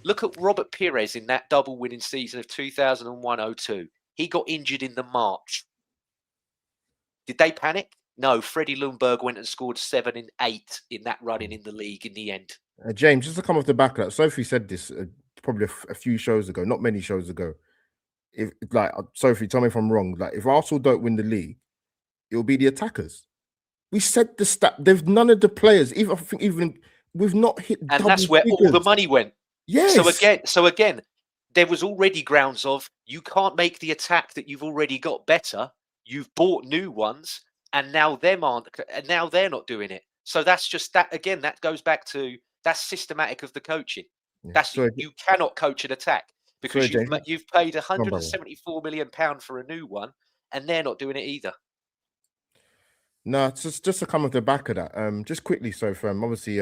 Look at Robert Pires in that double winning season of 2001-02. He got injured in the March. Did they panic? No, Freddie Lundberg went and scored 7 and 8 in that running in the league in the end. James, just to come off the back of that, Sophie said this probably a few shows ago, not many shows ago. If like Sophie, tell me if I'm wrong. Like if Arsenal don't win the league, it'll be the attackers. We said the stat. There's none of the players. Even we've not hit. And that's where all the money went. Yes. So again, there was already grounds of you can't make the attack that you've already got better. You've bought new ones, and now they're not doing it. So that's just that again. That goes back to that's systematic of the coaching. Yeah. You cannot coach an attack because Sorry, you've paid £174 million for a new one, and they're not doing it either. No, just to come off the back of that. Just quickly, so obviously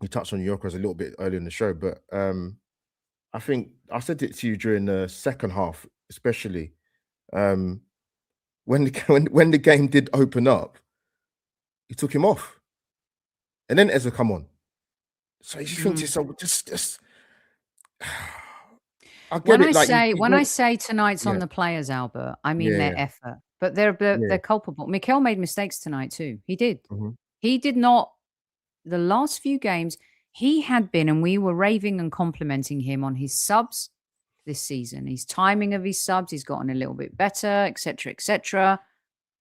we touched on Gyökeres a little bit earlier in the show, but I think I said it to you during the second half, especially when the game did open up, he took him off, and then Ezra come on. So you think to yourself, just I get when I say tonight's on the players, Albert, I mean their effort, but they're culpable. Mikel made mistakes tonight too. He did. Mm-hmm. He did not. The last few games, he had been, and we were raving and complimenting him on his subs this season. His timing of his subs, he's gotten a little bit better, etc., etc.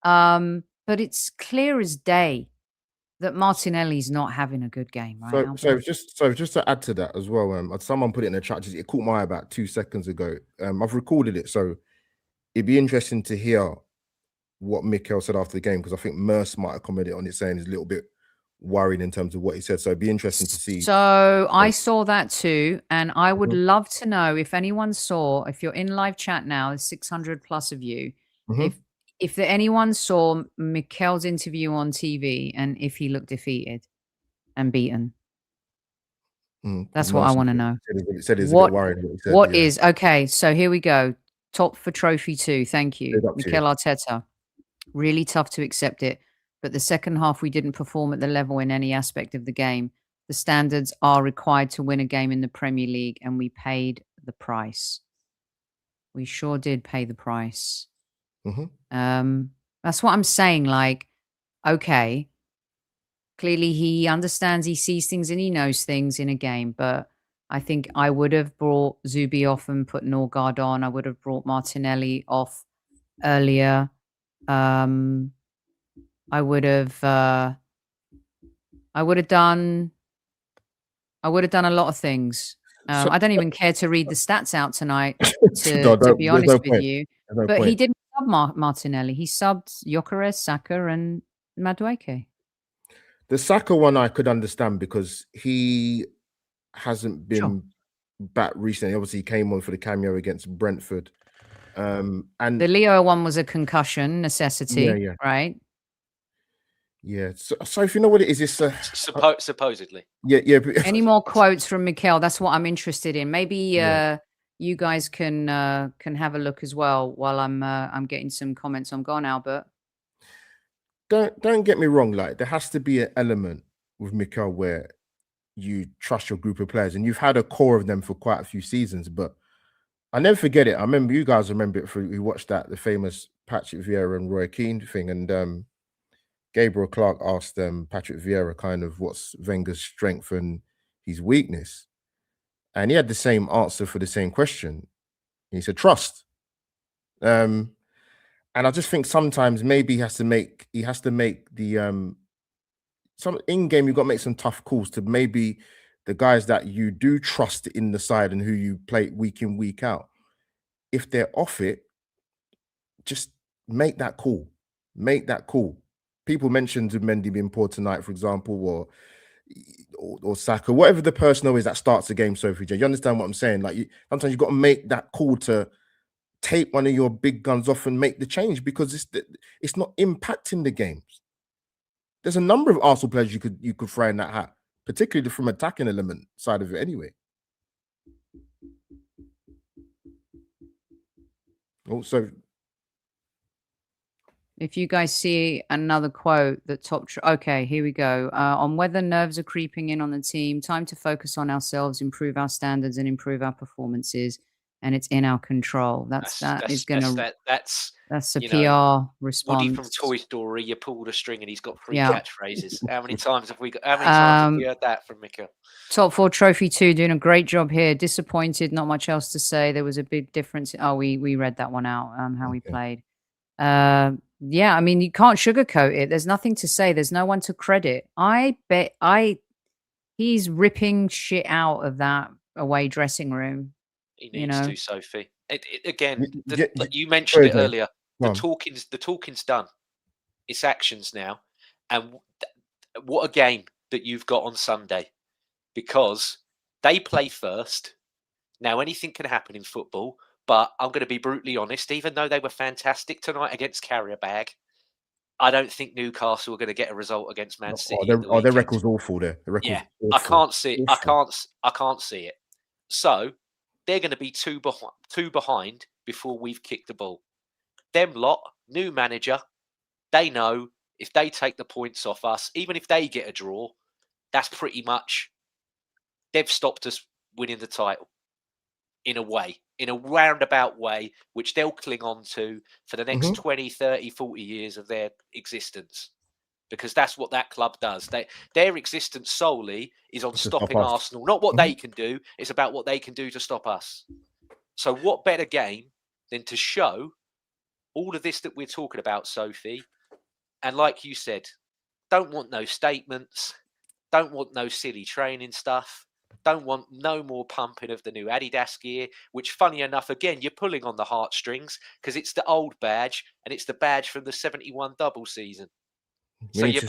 But it's clear as day that Martinelli's not having a good game, right? So just to add to that as well, someone put it in the chat. It caught my eye about 2 seconds ago. I've recorded it, so it'd be interesting to hear what Mikel said after the game, because I think Merce might have commented on it, saying he's a little bit worried in terms of what he said. So it'd be interesting to see. So I saw that too, and I would love to know if anyone saw. If you're in live chat now, there's 600 plus of you. If anyone saw Mikel's interview on TV and if he looked defeated and beaten. That's what I want to know. What is okay? So here we go. Top for trophy 2. Thank you, Mikel Arteta. Really tough to accept it, but the second half we didn't perform at the level in any aspect of the game. The standards are required to win a game in the Premier League, and we paid the price. We sure did pay the price. That's what I'm saying. Like, okay, clearly he understands, he sees things, and he knows things in a game. But I think I would have brought Zubi off and put Norgard on. I would have brought Martinelli off earlier. I would have done a lot of things. I don't even care to read the stats out tonight, to be honest with you. But he didn't sub Martinelli. He subbed Gyökeres, Saka, and Madueke. The Saka one I could understand because he hasn't been back recently. Obviously, he came on for the cameo against Brentford. And the Leo one was a concussion necessity, right? Yeah. So if you know what it is, it's supposedly. Yeah. Any more quotes from Mikel? That's what I'm interested in. Maybe you guys can have a look as well while I'm getting some comments on. Go on, Albert. Don't get me wrong. Like, there has to be an element with Mikel where you trust your group of players, and you've had a core of them for quite a few seasons. But I never forget it. I remember you guys remember it. We watched the famous Patrick Vieira and Roy Keane thing, and Gabriel Clark asked Patrick Vieira kind of what's Wenger's strength and his weakness, and he had the same answer for the same question. He said trust. And I just think sometimes maybe he has to make the some in-game, you've got to make some tough calls to maybe the guys that you do trust in the side and who you play week in, week out. If they're off it, just make that call. Make that call. People mentioned Mendy being poor tonight, for example, or Saka, whatever the personnel is that starts the game. Sophie J, you understand what I'm saying? Like, sometimes you've got to make that call to take one of your big guns off and make the change, because it's not impacting the games. There's a number of Arsenal players you could throw in that hat, particularly from attacking element side of it anyway. Also, if you guys see another quote that okay, here we go. On whether nerves are creeping in on the team, time to focus on ourselves, improve our standards and improve our performances. And it's in our control. That's a PR response. Woody from Toy Story, you pulled a string and he's got 3 catchphrases. How many times have we heard that from Mika? Top 4 trophy 2, doing a great job here. Disappointed, not much else to say. There was a big difference. Oh, we read that one out, how we played. Yeah, I mean, you can't sugarcoat it. There's nothing to say. There's no one to credit. He's ripping shit out of that away dressing room. He needs to, Sophie. Like you mentioned it earlier. The talking's done. It's actions now. And what a game that you've got on Sunday, because they play first. Now, anything can happen in football, but I'm going to be brutally honest. Even though they were fantastic tonight against Carrier-Bag, I don't think Newcastle are going to get a result against Man City. Their record's awful there. Awful. I can't see it. I can't see it. So they're going to be two behind before we've kicked the ball. Them lot, new manager, they know if they take the points off us, even if they get a draw, that's pretty much, they've stopped us winning the title in a roundabout way, which they'll cling on to for the next 20, 30, 40 years of their existence. Because that's what that club does. Their existence solely is on stopping Arsenal. Not what they can do. It's about what they can do to stop us. So what better game than to show all of this that we're talking about, Sophie? And like you said, don't want no statements. Don't want no silly training stuff. Don't want no more pumping of the new Adidas gear, which, funny enough, again, you're pulling on the heartstrings because it's the old badge and it's the badge from the 71 double season. So you're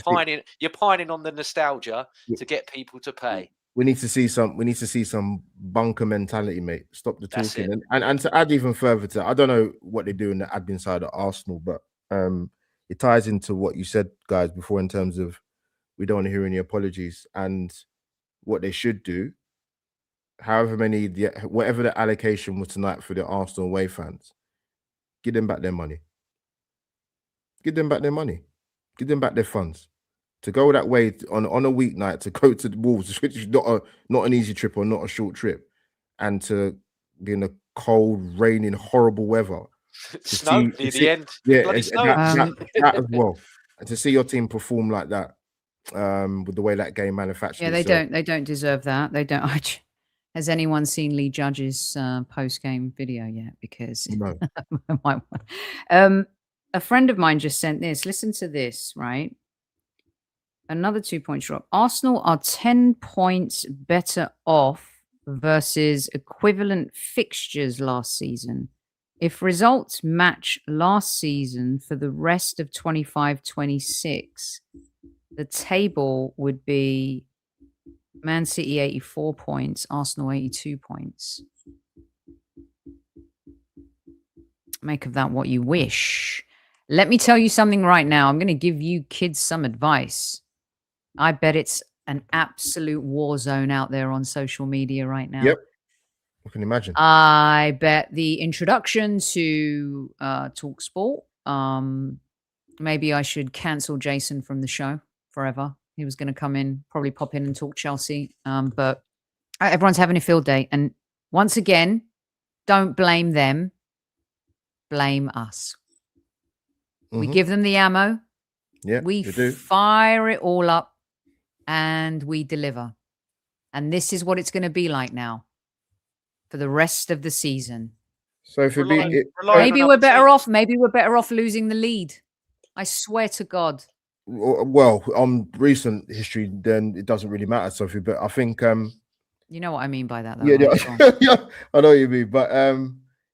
pining on the nostalgia to get people to pay. We need to see some bunker mentality, mate. Stop the talking. And to add even further to that, I don't know what they do in the admin side of Arsenal, but it ties into what you said, guys, before, in terms of we don't want to hear any apologies, and what they should do, whatever the allocation was tonight for the Arsenal away fans, give them back their money. Give them back their money. Give them back their funds. To go that way on a weeknight, to go to the Wolves, which is not an easy trip or not a short trip, and to be in the cold, raining, horrible weather. Snow near the end. Yeah, that as well. And to see your team perform like that, with the way that game manufactured. Yeah, they don't deserve that. They don't. Has anyone seen Lee Judge's post-game video yet? Because no. A friend of mine just sent this. Listen to this, right? Another 2-point drop. Arsenal are 10 points better off versus equivalent fixtures last season. If results match last season for the rest of 25-26, the table would be Man City 84 points, Arsenal 82 points. Make of that what you wish. Let me tell you something right now. I'm going to give you kids some advice. I bet it's an absolute war zone out there on social media right now. Yep. I can imagine. I bet the introduction to TalkSport, maybe I should cancel Jason from the show forever. He was going to come in, probably pop in and talk Chelsea. But everyone's having a field day. And once again, don't blame them. Blame us. We give them the ammo. Yeah, we fire it all up and we deliver. And this is what it's going to be like now for the rest of the season. So if maybe we're better off. Maybe we're better off losing the lead. I swear to God. Well, on recent history, then it doesn't really matter, Sophie. But I think you know what I mean by that, though. Yeah, I know what you mean. But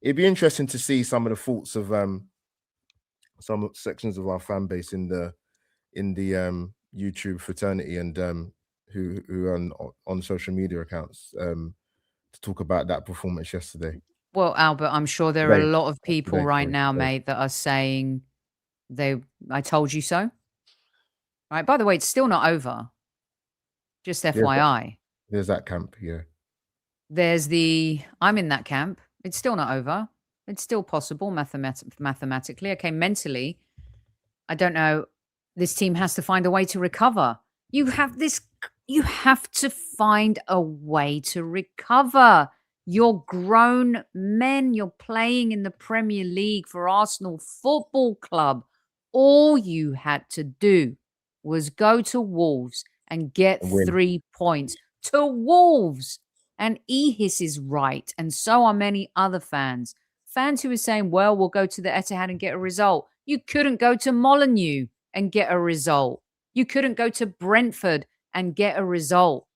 it'd be interesting to see some of the thoughts of some sections of our fan base in the YouTube fraternity and who are on social media accounts to talk about that performance yesterday. Well, Albert, I'm sure there are a Today. lot of people Today, right sorry, now, today. mate, that are saying I told you so. Right. By the way, it's still not over. Just FYI. There's that camp, yeah. There's I'm in that camp. It's still not over. It's still possible mathematically. Okay, mentally, I don't know. This team has to find a way to recover. You have to find a way to recover. You're grown men. You're playing in the Premier League for Arsenal Football Club. All you had to do was go to Wolves and get 3 points to Wolves. And Ehis is right. And so are many other fans. Fans who are saying, well, we'll go to the Etihad and get a result. You couldn't go to Molineux and get a result. You couldn't go to Brentford and get a result.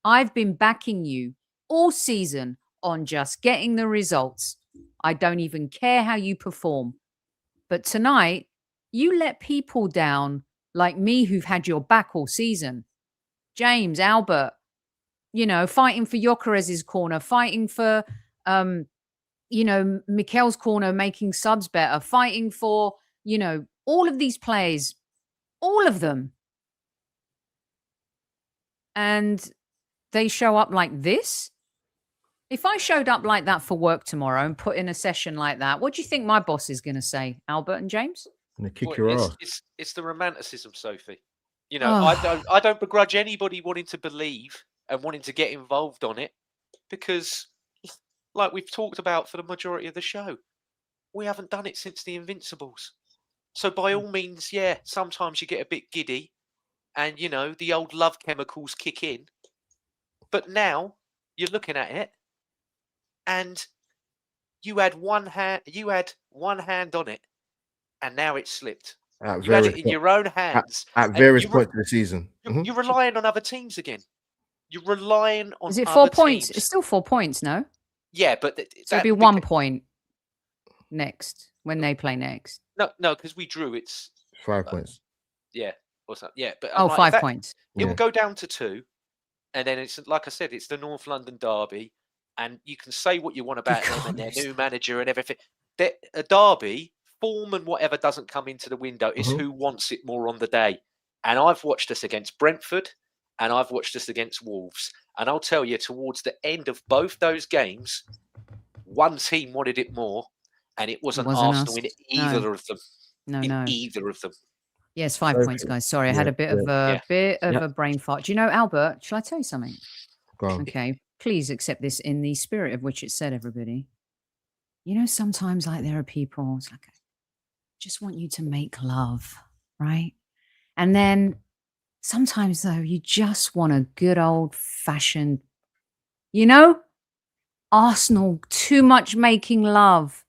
I've been backing you all season on just getting the results. I don't even care how you perform. But tonight, you let people down like me who've had your back all season. James, Albert, fighting for Gyökeres's corner, fighting for, Mikel's corner, making subs better, fighting for, all of these players, all of them. And they show up like this. If I showed up like that for work tomorrow and put in a session like that, what do you think my boss is going to say, Albert and James? I'm going to kick your ass. It's the romanticism, Sophie. I don't begrudge anybody wanting to believe and wanting to get involved on it because, like we've talked about for the majority of the show, we haven't done it since the Invincibles. So by all means, yeah, sometimes you get a bit giddy and, the old love chemicals kick in. But now you're looking at it and you had one hand on it and now it's slipped. You had it in your own hands. At various points of the season. You're relying on other teams again. You're relying on. Is it other 4 points? teams. It's still 4 points, no? Yeah, but so it'll be 1 point next when they play next. No, because we drew. It's 5 points. Yeah, or something. Yeah, but 5 points. It will go down to 2, and then it's like I said, it's the North London derby, and you can say what you want about them and their new manager and everything. A derby. Form and whatever doesn't come into the window is who wants it more on the day. And I've watched us against Brentford and I've watched us against Wolves. And I'll tell you, towards the end of both those games, one team wanted it more and it wasn't Arsenal in either of them. No. Either of them. Yes, 5 points, guys. Sorry, I had a bit of a brain fart. Do you know, Albert, shall I tell you something? Go on. Okay, please accept this in the spirit of which it said, everybody. Sometimes there are people, it's like, just want you to make love, right? And then sometimes, though, you just want a good old-fashioned, Arsenal, too much making love,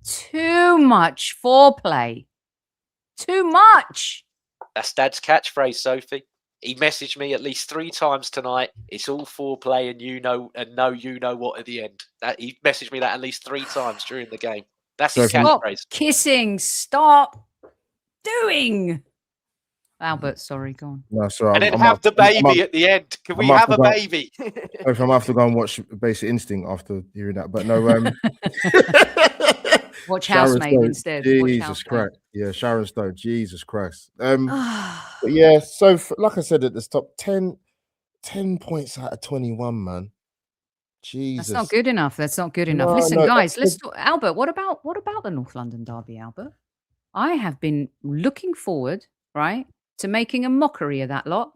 too much foreplay, too much. That's Dad's catchphrase, Sophie. He messaged me at least 3 times tonight. It's all foreplay and you know what at the end. He messaged me that at least 3 times during the game. That's his catchphrase. Stop kissing. Stop doing. Albert, sorry, go on. No, sorry. And then have the baby at the end. Can we have a baby? If I'm going to have to go and watch Basic Instinct after hearing that. But no. Watch Housemaid instead. Jesus Christ. Yeah, Sharon Stone. Jesus Christ. But yeah, so like I said at the top, 10 points out of 21, man. Jesus. That's not good enough. Listen, guys, let's talk. Albert, what about the North London derby, Albert? I have been looking forward, right, to making a mockery of that lot.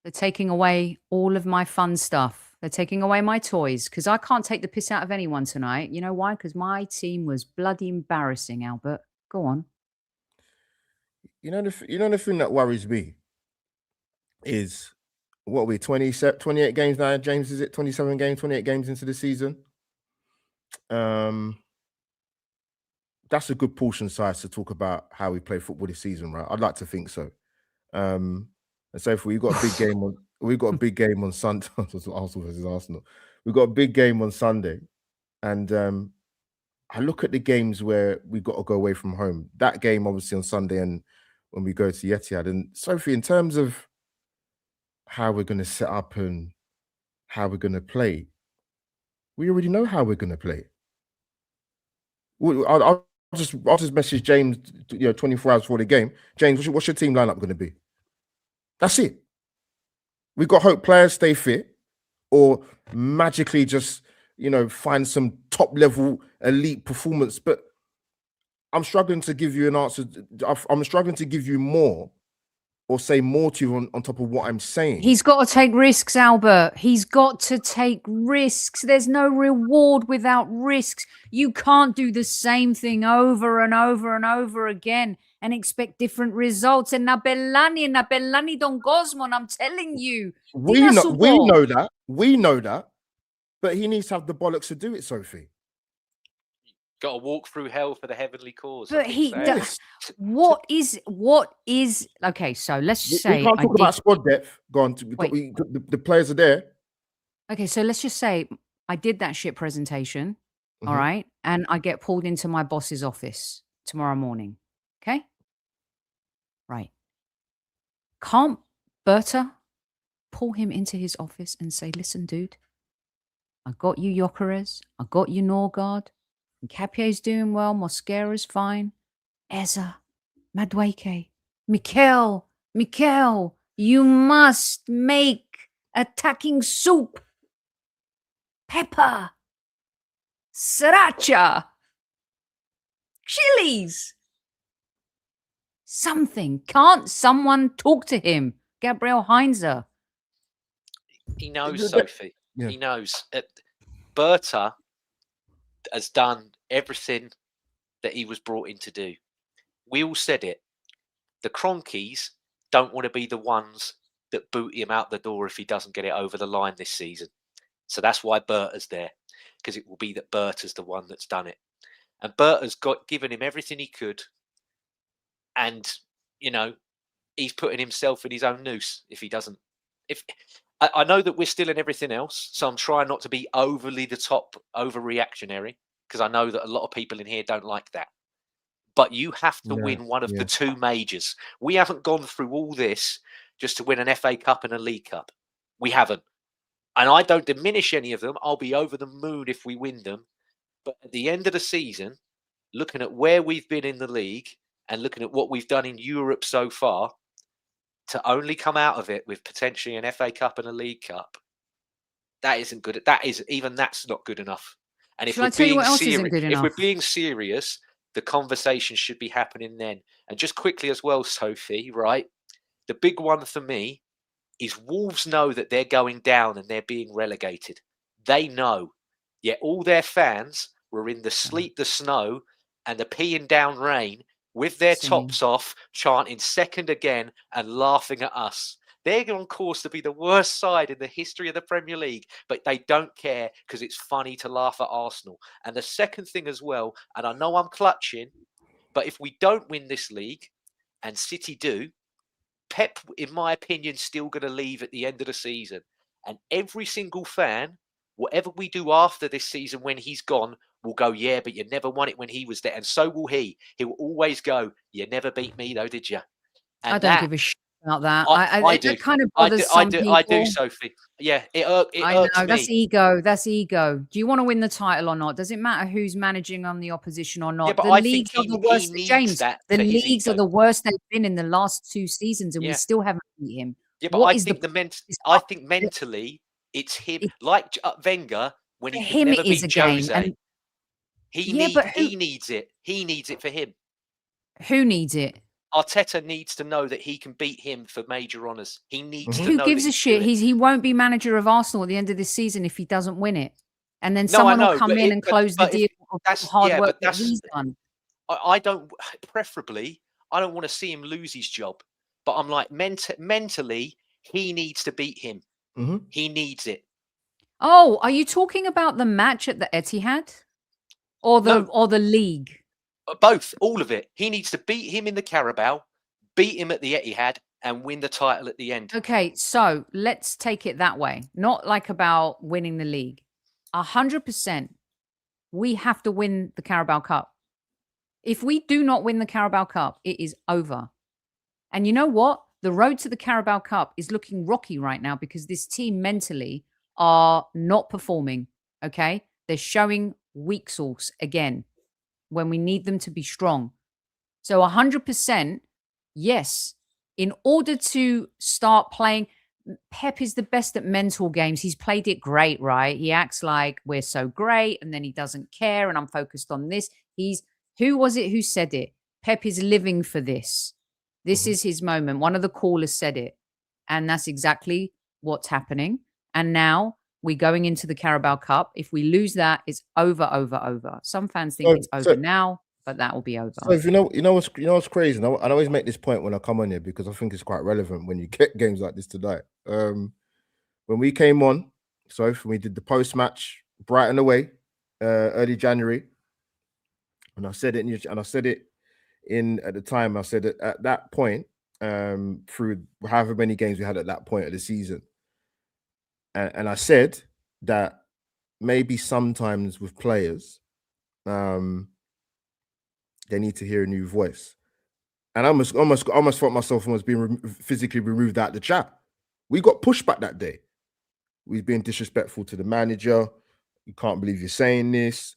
They're taking away all of my fun stuff. They're taking away my toys because I can't take the piss out of anyone tonight. You know why? Because my team was bloody embarrassing, Albert. Go on. You know the thing that worries me is what are we 28 games now, James, is it 27 games, 28 games into the season? That's a good portion size to talk about how we play football this season, right? I'd like to think so. And so if we got a big game on Sunday, Arsenal versus Arsenal. we've got a big game on Sunday, and I look at the games where we got to go away from home. That game, obviously, on Sunday, and when we go to Etihad. And Sophie, in terms of how we're going to set up and how we're going to play, we already know how we're going to play. I'll just message James, 24 hours before the game. James, what's your team lineup going to be? That's it. We got hope players stay fit, or magically just find some top level elite performance. But I'm struggling to give you an answer. I'm struggling to give you more, or say more to you on top of what I'm saying. He's got to take risks, Albert. He's got to take risks. There's no reward without risks. You can't do the same thing over and over and over again and expect different results. And Nabellani Don Gosmon, I'm telling you. We know that. But he needs to have the bollocks to do it, Sophie. Got to walk through hell for the heavenly cause. But what is okay? So let's just say we can't talk about squad depth. Go on. The players are there. Okay, so let's just say I did that shit presentation, all right, and I get pulled into my boss's office tomorrow morning. Okay, right? Can't Berta pull him into his office and say, "Listen, dude, I got you Gyökeres, I got you Norgard, Nkapie's doing well, Mosquera's fine, Eza, Madueke, Mikel, you must make attacking soup, pepper, sriracha, chilies, something. Can't someone talk to him? Gabriel Heinze. He knows, Sophie. Yeah. He knows. Berta has done everything that he was brought in to do. We all said it. The Cronkies don't want to be the ones that boot him out the door if he doesn't get it over the line this season. So that's why Berta's there, because it will be that Berta's the one that's done it. And Berta's given him everything he could. And, he's putting himself in his own noose if he doesn't. I know that we're still in everything else, so I'm trying not to be overly overreactionary, because I know that a lot of people in here don't like that. But you have to win one of the two majors. We haven't gone through all this just to win an FA Cup and a League Cup. We haven't. And I don't diminish any of them. I'll be over the moon if we win them. But at the end of the season, looking at where we've been in the league and looking at what we've done in Europe so far, to only come out of it with potentially an FA Cup and a League Cup, that isn't good. That's not good enough. And if we're being serious, the conversation should be happening then. And just quickly as well, Sophie, right? The big one for me is Wolves know that they're going down and they're being relegated. They know. Yet all their fans were in the sleet, the snow, and the peeing down rain with their tops off, chanting second again and laughing at us. They're on course to be the worst side in the history of the Premier League, but they don't care because it's funny to laugh at Arsenal. And the second thing as well, and I know I'm clutching, but if we don't win this league and City do, Pep, in my opinion, still going to leave at the end of the season. And every single fan, whatever we do after this season when he's gone, will go, yeah, but you never won it when he was there. And so will he. He will always go, you never beat me though, did you? And I don't give a shit about that. I do. It kind of bothers some people. I do, Sophie. Yeah, it irks me. That's ego. That's ego. Do you want to win the title or not? Does it matter who's managing on the opposition or not? Yeah, but the leagues are the worst, James. The leagues are the worst they've been in the last 2 seasons, and we still haven't beat him. Yeah, but I think mentally it's him. Like Wenger, when he could never beat Jose. He needs it. He needs it for him. Who needs it? Arteta needs to know that he can beat him for major honours. He needs to know. Who gives a shit? He won't be manager of Arsenal at the end of this season if he doesn't win it. And then someone will come in and close the deal of hard work that he's done. I don't want to see him lose his job. But I'm like, mentally, he needs to beat him. He needs it. Oh, are you talking about the match at the Etihad? Or the league? Both, all of it. He needs to beat him in the Carabao, beat him at the Etihad, and win the title at the end. Okay, so let's take it that way. Not like about winning the league. 100%, we have to win the Carabao Cup. If we do not win the Carabao Cup, it is over. And you know what? The road to the Carabao Cup is looking rocky right now because this team mentally are not performing, okay? They're showing weak sauce again when we need them to be strong. So 100%, yes, in order to start playing, Pep is the best at mental games. He's played it great, right? He acts like we're so great and then he doesn't care and I'm focused on this. Who was it who said it? Pep is living for this. This is his moment. One of the callers said it. And that's exactly what's happening. And now we're going into the Carabao Cup. If we lose that, it's over, over, over. Some fans think it's over now, but that will be over. So if you know what's crazy. And I always make this point when I come on here because I think it's quite relevant when you get games like this tonight. When we came on, so we did the post match Brighton away, early January, and I said it at the time. I said it at that point, through however many games we had at that point of the season, and I said that maybe sometimes with players, they need to hear a new voice. And I almost felt myself almost being physically removed out the chat. We got pushed back that day. We've been disrespectful to the manager. You can't believe you're saying this.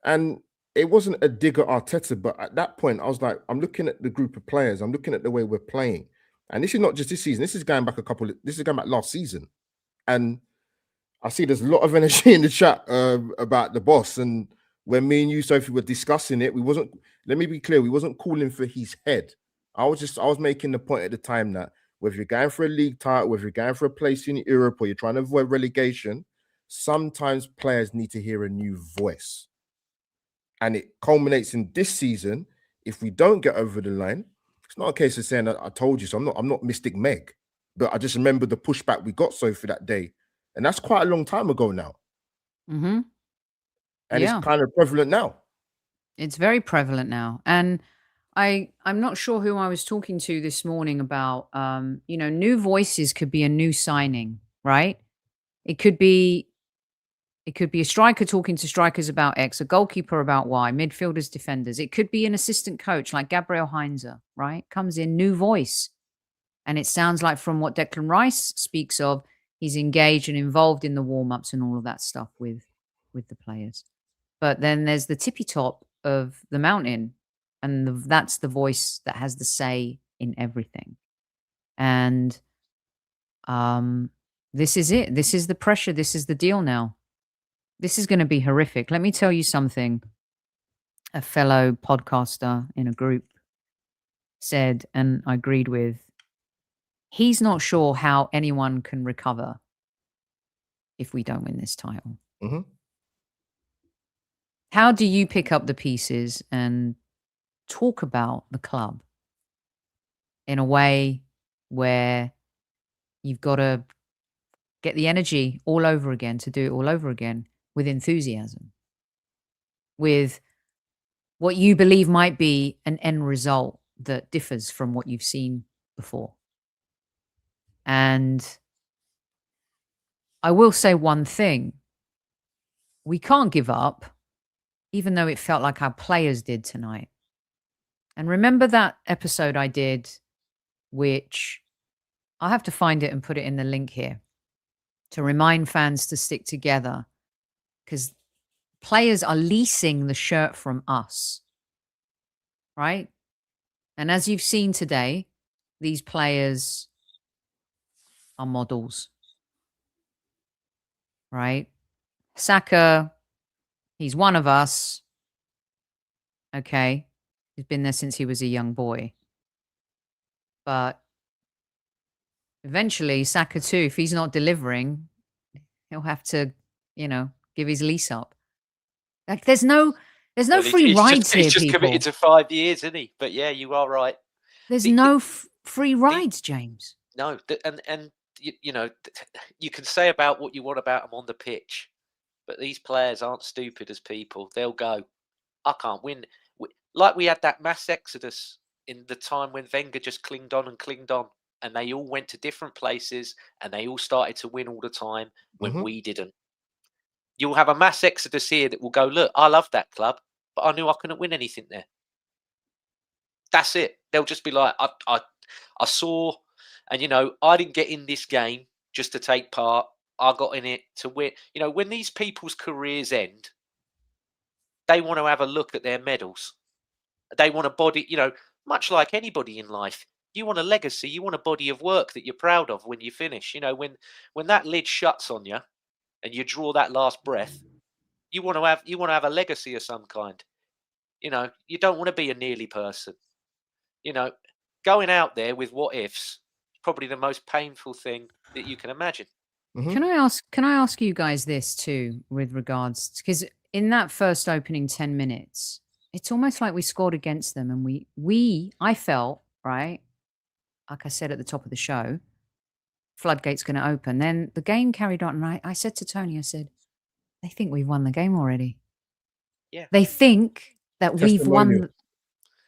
And it wasn't a dig at Arteta, but at that point, I was like, I'm looking at the group of players. I'm looking at the way we're playing. And this is not just this season. This is going back last season. And I see there's a lot of energy in the chat about the boss. And when me and you, Sophie, were discussing it, let me be clear, we wasn't calling for his head. I was making the point at the time that whether you're going for a league title, whether you're going for a place in Europe, or you're trying to avoid relegation, sometimes players need to hear a new voice. And it culminates in this season. If we don't get over the line, it's not a case of saying that I told you so. I'm not Mystic Meg, but I just remember the pushback we got, Sophie, that day. And that's quite a long time ago now. Mm-hmm. And it's kind of prevalent now. It's very prevalent now. And I'm not sure who I was talking to this morning about, new voices could be a new signing, right? It could be a striker talking to strikers about X, a goalkeeper about Y, midfielders, defenders. It could be an assistant coach like Gabriel Heinze, right? Comes in, new voice. And it sounds like from what Declan Rice speaks of, he's engaged and involved in the warm-ups and all of that stuff with the players. But then there's the tippy top of the mountain, and that's the voice that has the say in everything. And this is it. This is the pressure. This is the deal now. This is going to be horrific. Let me tell you something. A fellow podcaster in a group said, and I agreed with, he's not sure how anyone can recover if we don't win this title. Mm-hmm. How do you pick up the pieces and talk about the club in a way where you've got to get the energy all over again to do it all over again with enthusiasm, with what you believe might be an end result that differs from what you've seen before? And I will say one thing. We can't give up, even though it felt like our players did tonight. And remember that episode I did, which I'll have to find it and put it in the link here, to remind fans to stick together, because players are leasing the shirt from us, right? And as you've seen today, these players are models, right? Saka, he's one of us. Okay. He's been there since he was a young boy. But eventually, Saka too, if he's not delivering, he'll have to, give his lease up. Like there's no free rides here, He's just people. committed to 5 years, isn't he? But yeah, you are right. There's no free rides, James. No, and you can say about what you want about them on the pitch, but these players aren't stupid as people. They'll go, I can't win. Like we had that mass exodus in the time when Wenger just clinged on, and they all went to different places, and they all started to win all the time when we didn't. You'll have a mass exodus here that will go, look, I love that club, but I knew I couldn't win anything there. That's it. They'll just be like, I saw, and I didn't get in this game just to take part. I got in it to win. When these people's careers end, they want to have a look at their medals. They want a body, much like anybody in life. You want a legacy. You want a body of work that you're proud of when you finish. When that lid shuts on you and you draw that last breath, you want to have a legacy of some kind. You don't want to be a nearly person. Going out there with what ifs, probably the most painful thing that you can imagine. Mhm. Can I ask you guys this too, with regards, because in that first opening 10 minutes, it's almost like we scored against them, and I felt, right, like I said at the top of the show, floodgates going to open. Then the game carried on, and I said to Tony, I said, they think we've won the game already. Yeah. They think that we've won Testimonial.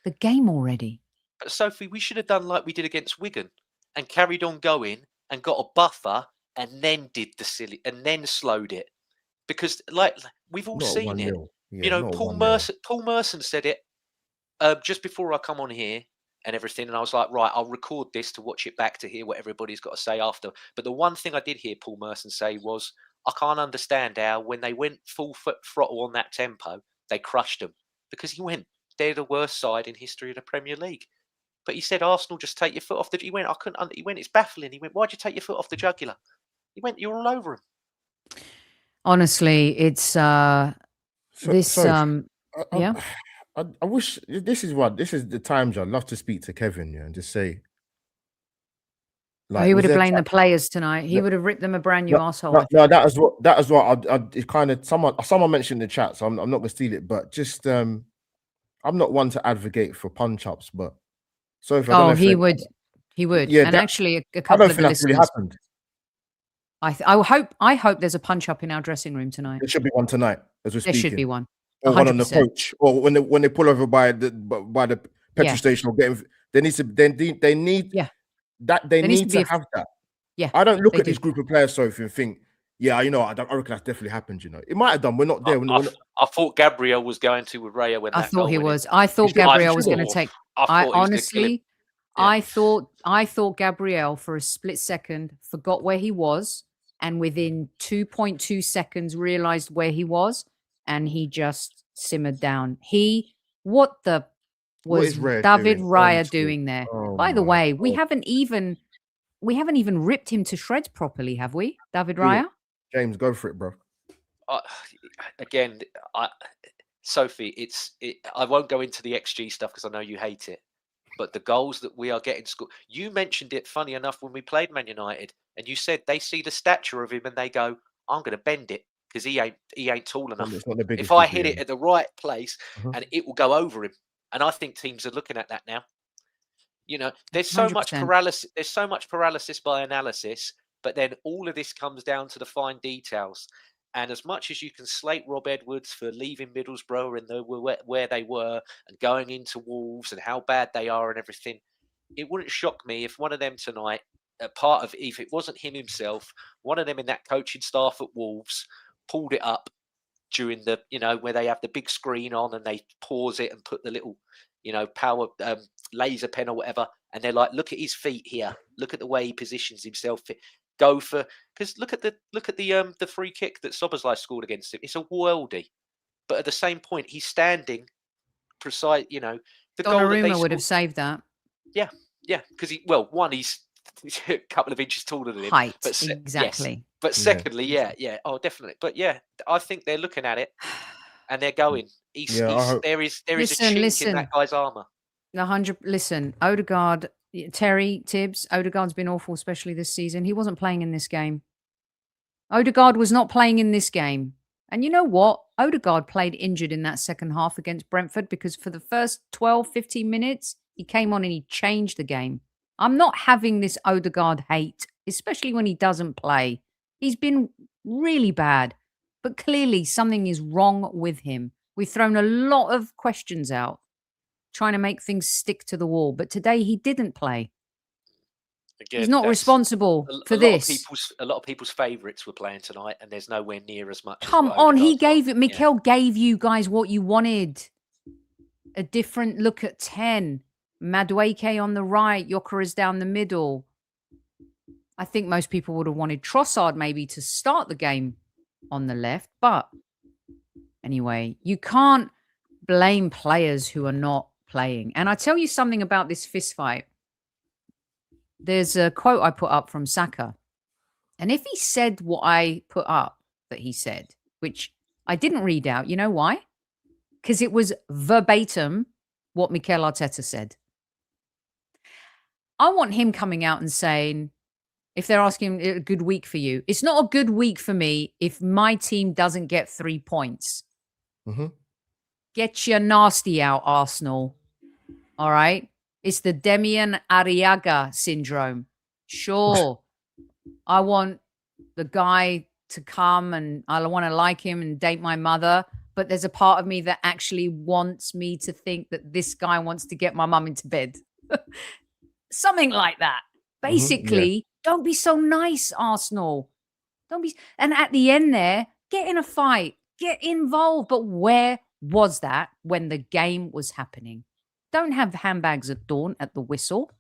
the game already. But Sophie, we should have done like we did against Wigan and carried on going and got a buffer and then did the silly and then slowed it, because like we've all Not seen it. 1-0. Yeah, not Paul 1-0. Merson said it just before I come on here and everything, and I was like, right, I'll record this to watch it back to hear what everybody's got to say after. But the one thing I did hear Paul Merson say was, I can't understand how when they went full throttle on that tempo, they crushed them, because he went, they're the worst side in history of the Premier League. But he said, Arsenal, just take your foot off the. He went, I couldn't. He went, it's baffling. He went, why'd you take your foot off the jugular? He went, you're all over him. Honestly, it's So, yeah. I wish this is the times I'd love to speak to Kevin, and just say, Like, he would was have there blamed the ti- players tonight. He No, would have ripped them a brand new arsehole. I No, think. that is what it kind of someone mentioned in the chat, so I'm not gonna steal it, but just I'm not one to advocate for punch ups, but so if I don't know Oh, if he would. yeah, And actually, a I couple don't of the think that's really listeners. happened. I hope there's a punch up in our dressing room tonight. There should be one tonight as we're There speaking. should be one. Or one on the 100%. coach, or when they pull over by the petrol Yeah. station, or getting they need to they need Yeah. that they There needs need to be to have that. Yeah, I don't look they at this do. group of players, Sophie, and think, yeah, I reckon that's definitely happened. It might have done. We're not there. I thought Gabriel was going to with Raya when I that thought goal he went in. was. I thought should- Gabriel he was should going to have. take. I thought he was gonna kill him. Honestly, Yeah. I thought Gabriel for a split second forgot where he was, and within 2.2 seconds realized where he was, and he just simmered down. What What was is Raya David doing? Raya Honestly. doing there? Oh By the my way, we God. haven't even ripped him to shreds properly, have we, David Do it. Raya? James, go for it, bro. Again, Sophie, I won't go into the XG stuff because I know you hate it. But the goals that we are getting scored, you mentioned it, funny enough, when we played Man United, and you said they see the stature of him and they go, I'm going to bend it because he ain't tall enough. It's not the biggest If I kid, hit yeah. it at the right place, Mhm. and it will go over him. And I think teams are looking at that now. There's so much 100%. paralysis. There's so much paralysis by analysis, but then all of this comes down to the fine details. And as much as you can slate Rob Edwards for leaving Middlesbrough and where they were and going into Wolves and how bad they are and everything, it wouldn't shock me if one of them tonight, if it wasn't him himself, one of them in that coaching staff at Wolves pulled it up during the, where they have the big screen on and they pause it and put the little, power laser pen or whatever, and they're like, look at his feet here, look at the way he positions himself. Go for, because look at the free kick that Szoboszlai scored against him. It's a worldie, but at the same point, he's standing precise. The goal that they Donnarumma would have scored, saved that. yeah, because he's a couple of inches taller than him. Height, But exactly. Yes, but secondly, yeah, oh, definitely. But yeah, I think they're looking at it and they're going. There is a chink in that guy's armor. 100. Listen, Odegaard, Terry, Tibbs. Odegaard's been awful, especially this season. He wasn't playing in this game. Odegaard was not playing in this game. And you know what? Odegaard played injured in that second half against Brentford because for the first 12, 15 minutes, he came on and he changed the game. I'm not having this Odegaard hate, especially when he doesn't play. He's been really bad, but clearly something is wrong with him. We've thrown a lot of questions out, trying to make things stick to the wall. But today he didn't play. Again, He's not that's responsible for a lot of this. people's favourites were playing tonight, and there's nowhere near as much. Come as what on, he Odegaard's got. gave it. Mikel gave you guys what you wanted. A different look at 10. Madueke on the right, Gyökeres down the middle. I think most people would have wanted Trossard maybe to start the game on the left. But anyway, you can't blame players who are not playing. And I tell you something about this fist fight. There's a quote I put up from Saka. And if he said what I put up that he said, which I didn't read out, you know why? Because it was verbatim what Mikel Arteta said. I want him coming out and saying, if they're asking a good week for you, it's not a good week for me if my team doesn't get 3 points. Mm-hmm. Get your nasty out, Arsenal. All right? It's the Demian Arriaga syndrome. Sure, I want the guy to come and I want to like him and date my mother. But there's a part of me that actually wants me to think that this guy wants to get my mum into bed. Something like that. Basically, don't be so nice, Arsenal. Don't be. And at the end there, get in a fight, get involved. But where was that when the game was happening? Don't have handbags at dawn at the whistle.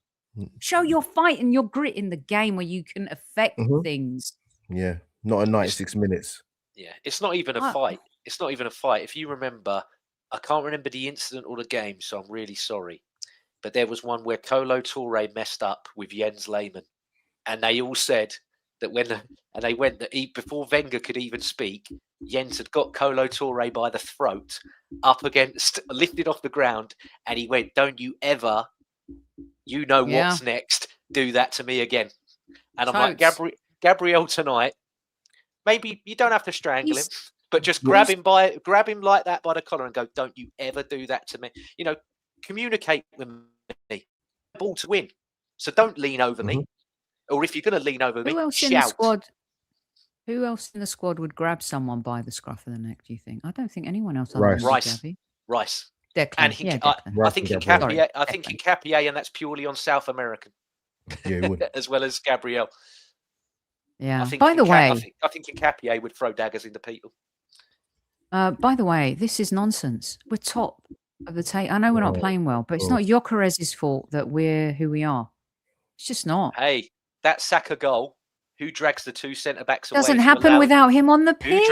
Show your fight and your grit in the game where you can affect things. Yeah, not in 96 minutes. Yeah, it's not even a fight. It's not even a fight. If you remember, I can't remember the incident or the game, so I'm really sorry. But there was one where Kolo Touré messed up with Jens Lehmann. And they all said that before Wenger could even speak, Jens had got Kolo Touré by the throat, lifted off the ground, and he went, "Don't you ever, what's next, do that to me again." And I'm like, Gabriel tonight, maybe you don't have to strangle him, but just grab him like that by the collar and go, "Don't you ever do that to me." Communicate with me. Ball to win. So don't lean over me. Or if you're going to lean over me, shout. Who else in the squad would grab someone by the scruff of the neck, do you think? I don't think anyone else. Rice. Declan. And I think Hincapié, and that's purely on South American. Yeah, as well as Gabriel. Yeah. By the way, I think Hincapié would throw daggers into people. By the way, this is nonsense. We're top of the table. I know we're not playing well, but it's not Gyökeres' fault that we're who we are. It's just not. Hey, that Saka goal. Who drags the two centre backs away? Doesn't happen without him on the pitch.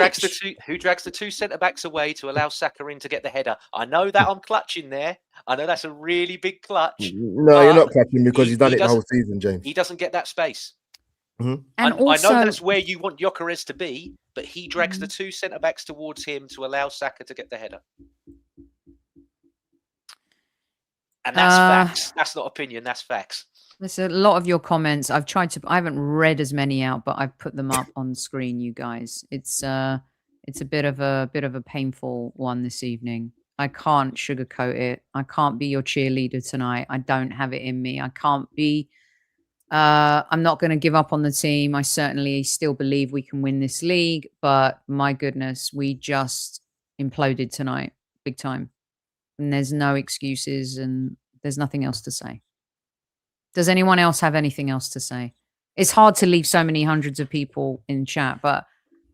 Who drags the two centre backs away to allow Saka in to get the header? I know that I'm clutching there. I know that's a really big clutch. No, you're not clutching because he's done it the whole season, James. He doesn't get that space. And I also, know that's where you want Gyökeres to be, but he drags the two centre backs towards him to allow Saka to get the header. And that's facts. That's not opinion. That's facts. There's a lot of your comments. I haven't read as many out, but I've put them up on screen, you guys. It's a bit of a painful one this evening. I can't sugarcoat it. I can't be your cheerleader tonight. I don't have it in me. I can't be. I'm not going to give up on the team. I certainly still believe we can win this league, but my goodness, we just imploded tonight, big time. And there's no excuses and there's nothing else to say. Does anyone else have anything else to say? It's hard to leave so many hundreds of people in chat, but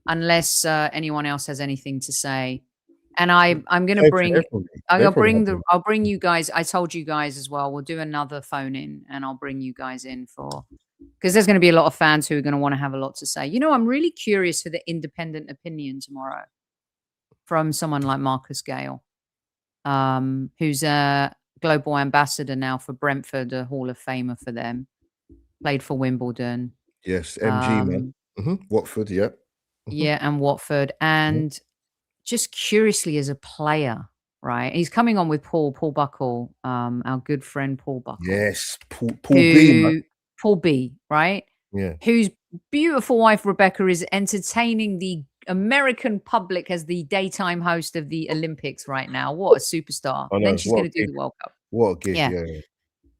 unless anyone else has anything to say, and I'm going to bring, I'll bring you guys. I told you guys as well. We'll do another phone in, and I'll bring you guys in because there's going to be a lot of fans who are going to want to have a lot to say. I'm really curious for the independent opinion tomorrow from someone like Marcus Gale, who's a global ambassador now for Brentford, a Hall of Famer for them. Played for Wimbledon. Yes, MG, man. Watford, yeah. Yeah, and Watford. And just curiously as a player, right? He's coming on with Paul Buckle, our good friend Paul Buckle. Yes, Paul B. Man. Paul B, right? Yeah. Whose beautiful wife, Rebecca, is entertaining the American public as the daytime host of the Olympics right now. What a superstar. Then she's going to do the World Cup. What a gift, yeah.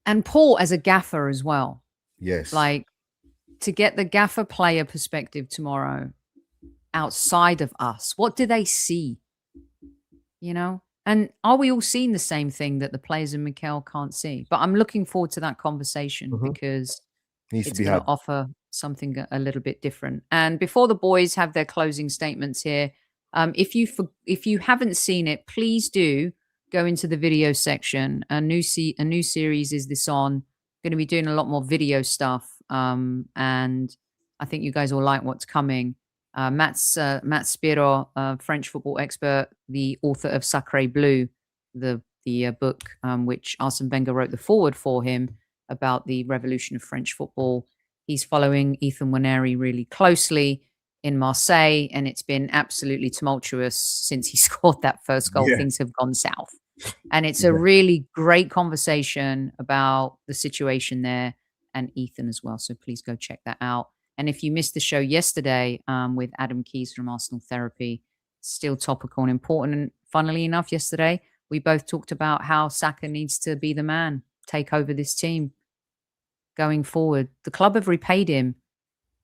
And Paul as a gaffer as well. Yes. Like, to get the gaffer player perspective tomorrow outside of us, what do they see? And are we all seeing the same thing that the players in Mikel can't see? But I'm looking forward to that conversation because Needs it's to be going had. to offer something a little bit different. And before the boys have their closing statements here, if you haven't seen it, please do go into the video section. A new series is this on. Going to be doing a lot more video stuff, and I think you guys will like what's coming. Matt Spiro, French football expert, the author of Sacré Bleu, the book which Arsene Wenger wrote the foreword for him about the revolution of French football. He's following Ethan Waneri really closely in Marseille, and it's been absolutely tumultuous since he scored that first goal. Yeah. Things have gone south. And it's a really great conversation about the situation there and Ethan as well. So please go check that out. And if you missed the show yesterday with Adam Keys from Arsenal Therapy, still topical and important. And funnily enough, yesterday, we both talked about how Saka needs to be the man, take over this team going forward. The club have repaid him,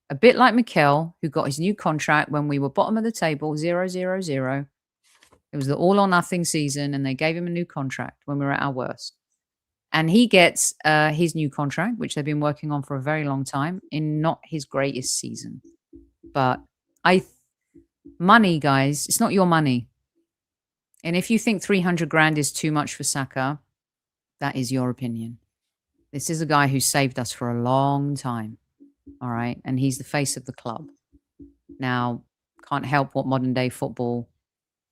a bit like Mikel, who got his new contract when we were bottom of the table, 0-0-0. It was the all or nothing season, and they gave him a new contract when we were at our worst. And he gets his new contract, which they've been working on for a very long time, in not his greatest season. But money, guys, it's not your money. And if you think 300 grand is too much for Saka, that is your opinion. This is a guy who saved us for a long time. All right. And he's the face of the club. Now, can't help what modern day football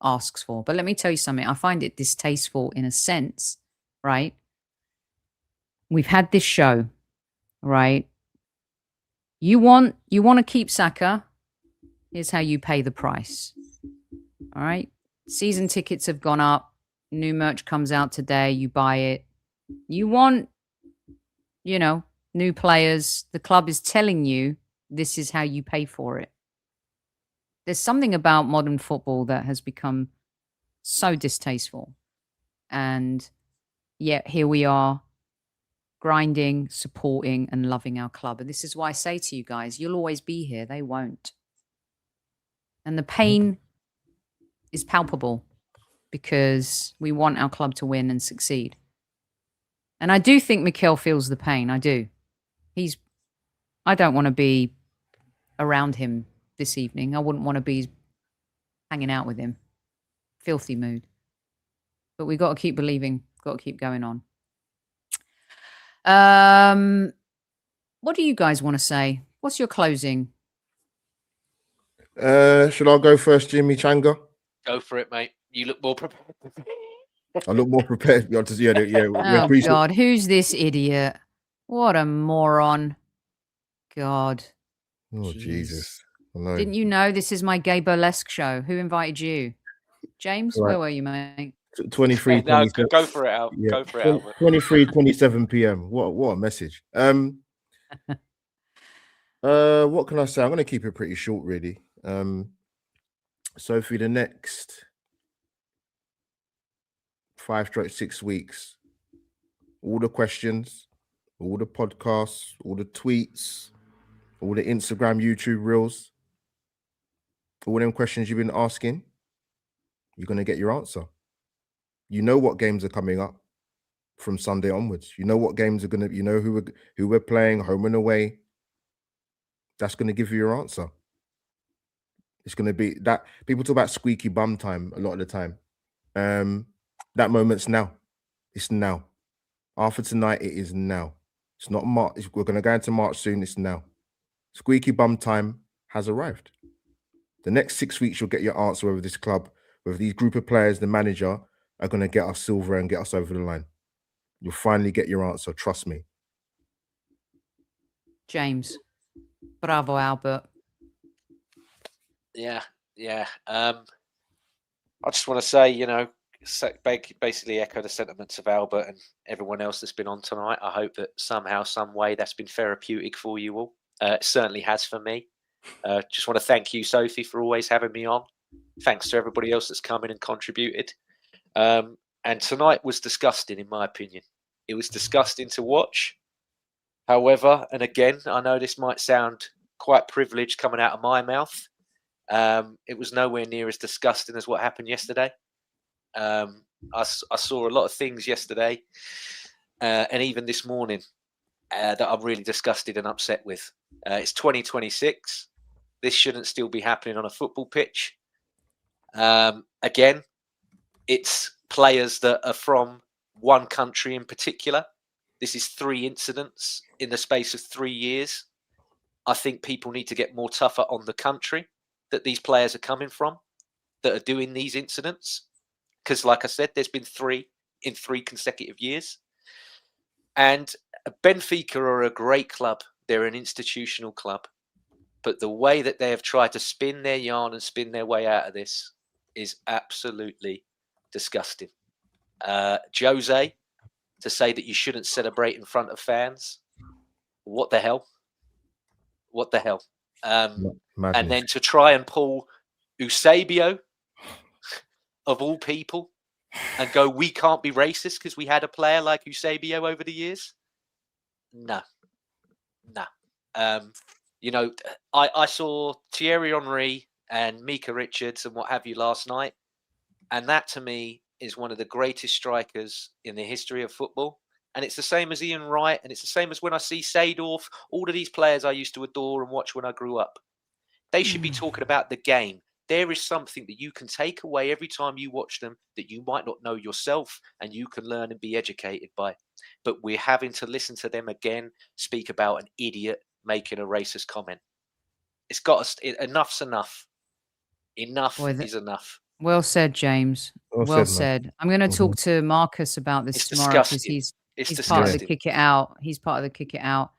asks for. But let me tell you something. I find it distasteful in a sense, right? We've had this show, right? You want to keep Saka. Here's how you pay the price. All right. Season tickets have gone up. New merch comes out today. You buy it. You want, new players. The club is telling you this is how you pay for it. There's something about modern football that has become so distasteful. And yet here we are, grinding, supporting, and loving our club. And this is why I say to you guys, you'll always be here. They won't. And the pain is palpable because we want our club to win and succeed. And I do think Mikel feels the pain. I do. I don't want to be around him this evening. I wouldn't want to be hanging out with him. Filthy mood. But we got to keep believing. Got to keep going on. What do you guys want to say? What's your closing? Should I go first, Jimmy Changa? Go for it, mate. You look more prepared. I look more prepared. We Oh, appreciate. God. Who's this idiot? What a moron. God. Oh, Jeez. Jesus. I know. Didn't you know this is my gay burlesque show? Who invited you? James, Right. where were you, mate? 23, No, 27. go for it, Al. Yeah. Go for it, Albert. 23, 27 p.m. What a message. What can I say? I'm going to keep it pretty short, really. So for the next 5-6 weeks, all the questions, all the podcasts, all the tweets, all the Instagram, YouTube reels, all them questions you've been asking, you're going to get your answer. You know what games are coming up from Sunday onwards. You know what games are going to, who we're playing, home and away. That's going to give you your answer. It's going to be that. People talk about squeaky bum time a lot of the time. That moment's now. It's now. After tonight, it is now. It's not March. We're going to go into March soon. It's now. Squeaky bum time has arrived. The next 6 weeks, you'll get your answer whether this club, whether these group of players, the manager, are going to get us silver and get us over the line. You'll finally get your answer. Trust me. James. Bravo, Albert. Yeah. I just want to say, basically echo the sentiments of Albert and everyone else that's been on tonight. I hope that somehow, some way, that's been therapeutic for you all. It certainly has for me. Just want to thank you, Sophie, for always having me on. Thanks to everybody else that's come in and contributed. And tonight was disgusting, in my opinion. It was disgusting to watch. However, and again, I know this might sound quite privileged coming out of my mouth. It was nowhere near as disgusting as what happened yesterday. I saw a lot of things yesterday and even this morning that I'm really disgusted and upset with. It's 2026. This shouldn't still be happening on a football pitch. Again, it's players that are from one country in particular. This is 3 incidents in the space of 3 years. I think people need to get more tougher on the country that these players are coming from that are doing these incidents. Because like I said, there's been 3 in 3 consecutive years. And Benfica are a great club. They're an institutional club. But the way that they have tried to spin their yarn and spin their way out of this is absolutely disgusting. Jose, to say that you shouldn't celebrate in front of fans. What the hell? What the hell? And then to try and pull Eusebio, of all people, and go, we can't be racist because we had a player like Eusebio over the years. No. You know, I saw Thierry Henry and Mika Richards and what have you last night. And that to me is one of the greatest strikers in the history of football. And it's the same as Ian Wright. And it's the same as when I see Seedorf, all of these players I used to adore and watch when I grew up. They should be talking about the game. There is something that you can take away every time you watch them that you might not know yourself and you can learn and be educated by. But we're having to listen to them again speak about an idiot making a racist comment. It's got us. Enough's enough. Enough is enough. Well said, James. Well said. I'm going to talk to Marcus about this tomorrow because he's part of the Kick It Out. He's part of the Kick It Out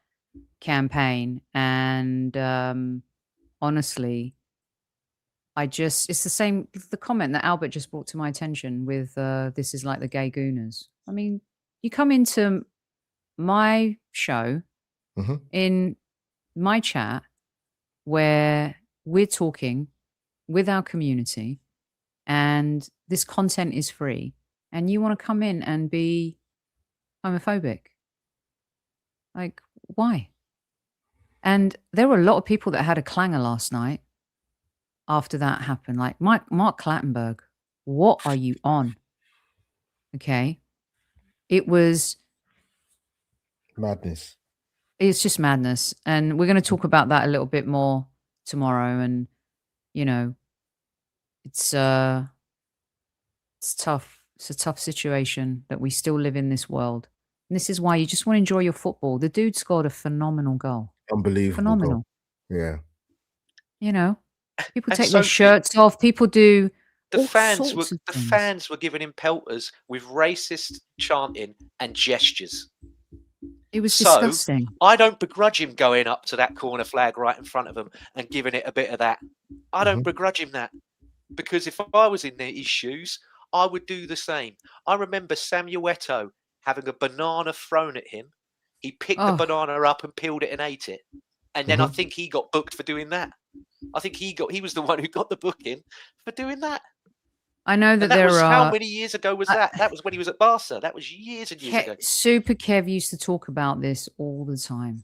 campaign. And honestly, it's the same, the comment that Albert just brought to my attention with this is like the gay gooners. I mean, you come into my show in my chat where we're talking with our community and this content is free and you want to come in and be homophobic. Like, why? And there were a lot of people that had a clanger last night after that happened. Like Mark Clattenburg, what are you on? Okay. It was madness. It's just madness. And we're going to talk about that a little bit more tomorrow. And, you know, it's tough. It's a tough situation that we still live in this world. And this is why you just want to enjoy your football. The dude scored a phenomenal goal. Unbelievable. Phenomenal. Goal. Yeah. You know, people take their shirts off. People do. The fans were giving him pelters with racist chanting and gestures. It was disgusting. I don't begrudge him going up to that corner flag right in front of him and giving it a bit of that. I don't begrudge him that. Because if I was in his shoes, I would do the same. I remember Samuel Eto'o having a banana thrown at him. He picked the banana up and peeled it and ate it. And then I think he got booked for doing that. I think he was the one who got the booking for doing that. I know that there are. How many years ago was that? That was when he was at Barca. That was years and years ago. Super Kev used to talk about this all the time,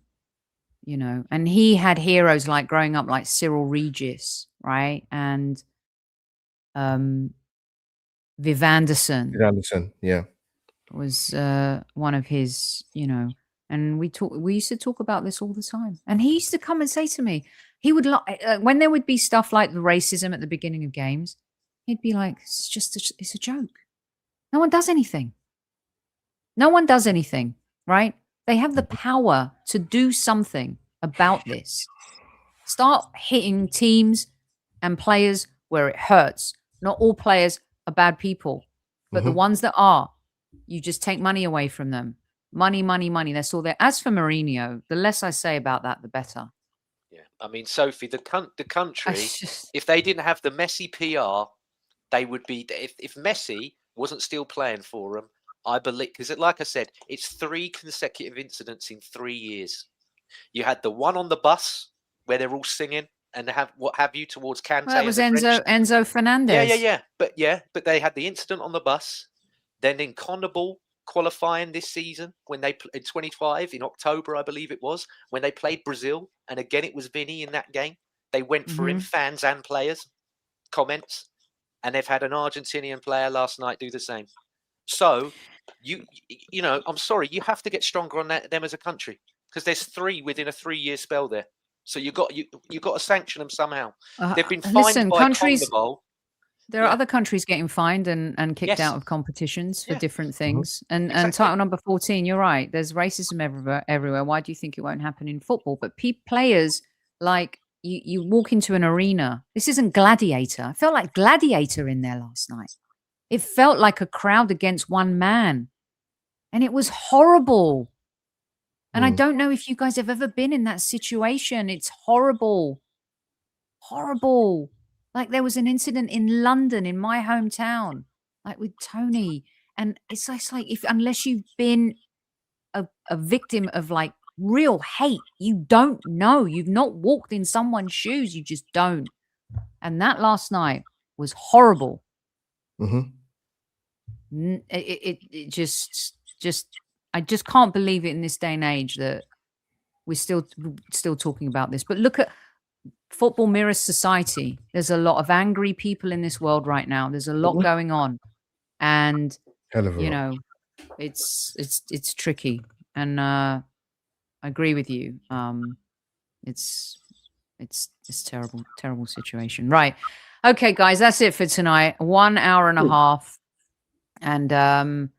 you know, and he had heroes like growing up, like Cyril Regis, right? And Viv Anderson. Yeah, was one of his, you know, and we used to talk about this all the time. And he used to come and say to me, he would when there would be stuff like the racism at the beginning of games, he'd be like, it's a joke. No one does anything. No one does anything, right? They have the power to do something about this. Start hitting teams and players where it hurts. Not all players are bad people, but the ones that are, you just take money away from them. Money, money, money. That's all there. As for Mourinho, the less I say about that, the better. Yeah, I mean, Sophie, the country, if they didn't have the Messi PR, they would be. If Messi wasn't still playing for them, I believe, because like I said, it's 3 consecutive incidents in 3 years. You had the one on the bus where they're all singing and have what have you towards Kante. Well, that was Enzo Fernandez. Yeah. But they had the incident on the bus. Then in CONMEBOL qualifying this season when they in 25 in October, I believe it was, when they played Brazil, and again it was Vinny in that game. They went for him, fans and players. Comments. And they've had an Argentinian player last night do the same. So, you know, I'm sorry, you have to get stronger on them as a country. because there's 3 within a 3-year spell there. So you got to sanction them somehow. They've been fined listen, by countries. CONMEBOL. There are other countries getting fined and kicked Yes. out of competitions for Yeah. different things. And Exactly. title number 14, you're right. There's racism everywhere. Why do you think it won't happen in football? But players, like, you walk into an arena. This isn't Gladiator. I felt like Gladiator in there last night. It felt like a crowd against one man. And it was horrible. And I don't know if you guys have ever been in that situation. It's horrible. Horrible. Like, there was an incident in London, in my hometown, like with Tony. And it's like unless you've been a victim of like real hate, you don't know. You've not walked in someone's shoes. You just don't. And that last night was horrible. It just I just can't believe it in this day and age that we're still talking about this. But look at football mirrors society. There's a lot of angry people in this world right now. There's a lot going on, and you know, it's tricky. And I agree with you. It's terrible situation. Right. Okay, guys, that's it for tonight. 1 hour and a half, and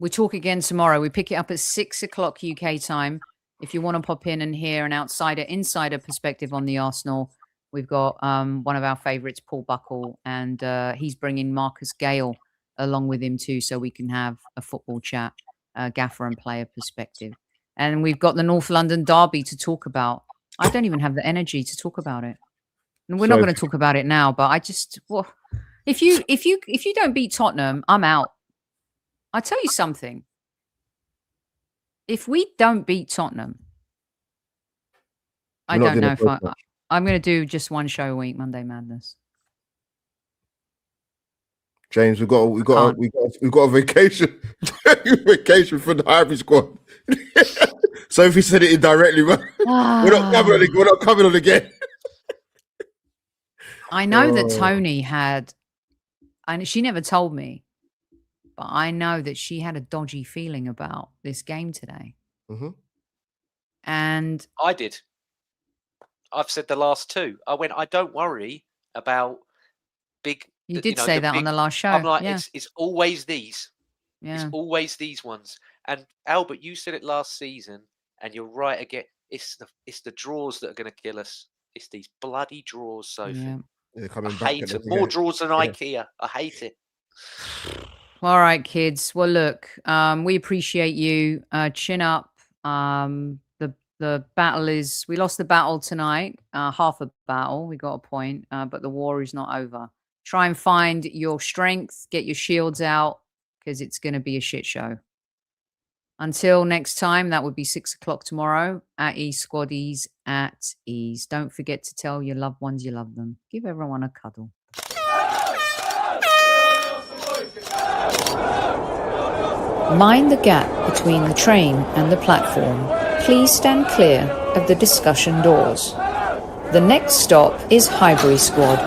we talk again tomorrow. We pick it up at 6 o'clock UK time. If you want to pop in and hear an insider perspective on the Arsenal, we've got one of our favourites, Paul Buckle, and he's bringing Marcus Gale along with him too, so we can have a football chat, gaffer and player perspective. And we've got the North London derby to talk about. I don't even have the energy to talk about it, and we're not going to talk about it now. But I just, if you don't beat Tottenham, I'm out. I'll tell you something. If we don't beat Tottenham, I don't know if I'm going to do just one show a week, Monday Madness. James, we've got a vacation, vacation for the Highbury Squad. Sophie said it indirectly, but we're not coming on again. I know that Tony had, and she never told me, but I know that she had a dodgy feeling about this game today. And I did. I've said the last 2. I went, I don't worry about big. You did say that on the last show. I'm like, it's always these. Yeah. It's always these ones. And Albert, you said it last season, and you're right again. It's the draws that are going to kill us. It's these bloody draws, Sophie. Yeah. They're coming I hate it. More draws than IKEA. I hate it. All right, kids. Well, look, we appreciate you. Chin up. The battle is, we lost the battle tonight. Half a battle. We got a point, but the war is not over. Try and find your strength. Get your shields out, because it's going to be a shit show. Until next time, that would be 6 o'clock tomorrow at Ease Squaddies at Ease. Don't forget to tell your loved ones you love them. Give everyone a cuddle. Mind the gap between the train and the platform. Please stand clear of the discussion doors. The next stop is Highbury Squad.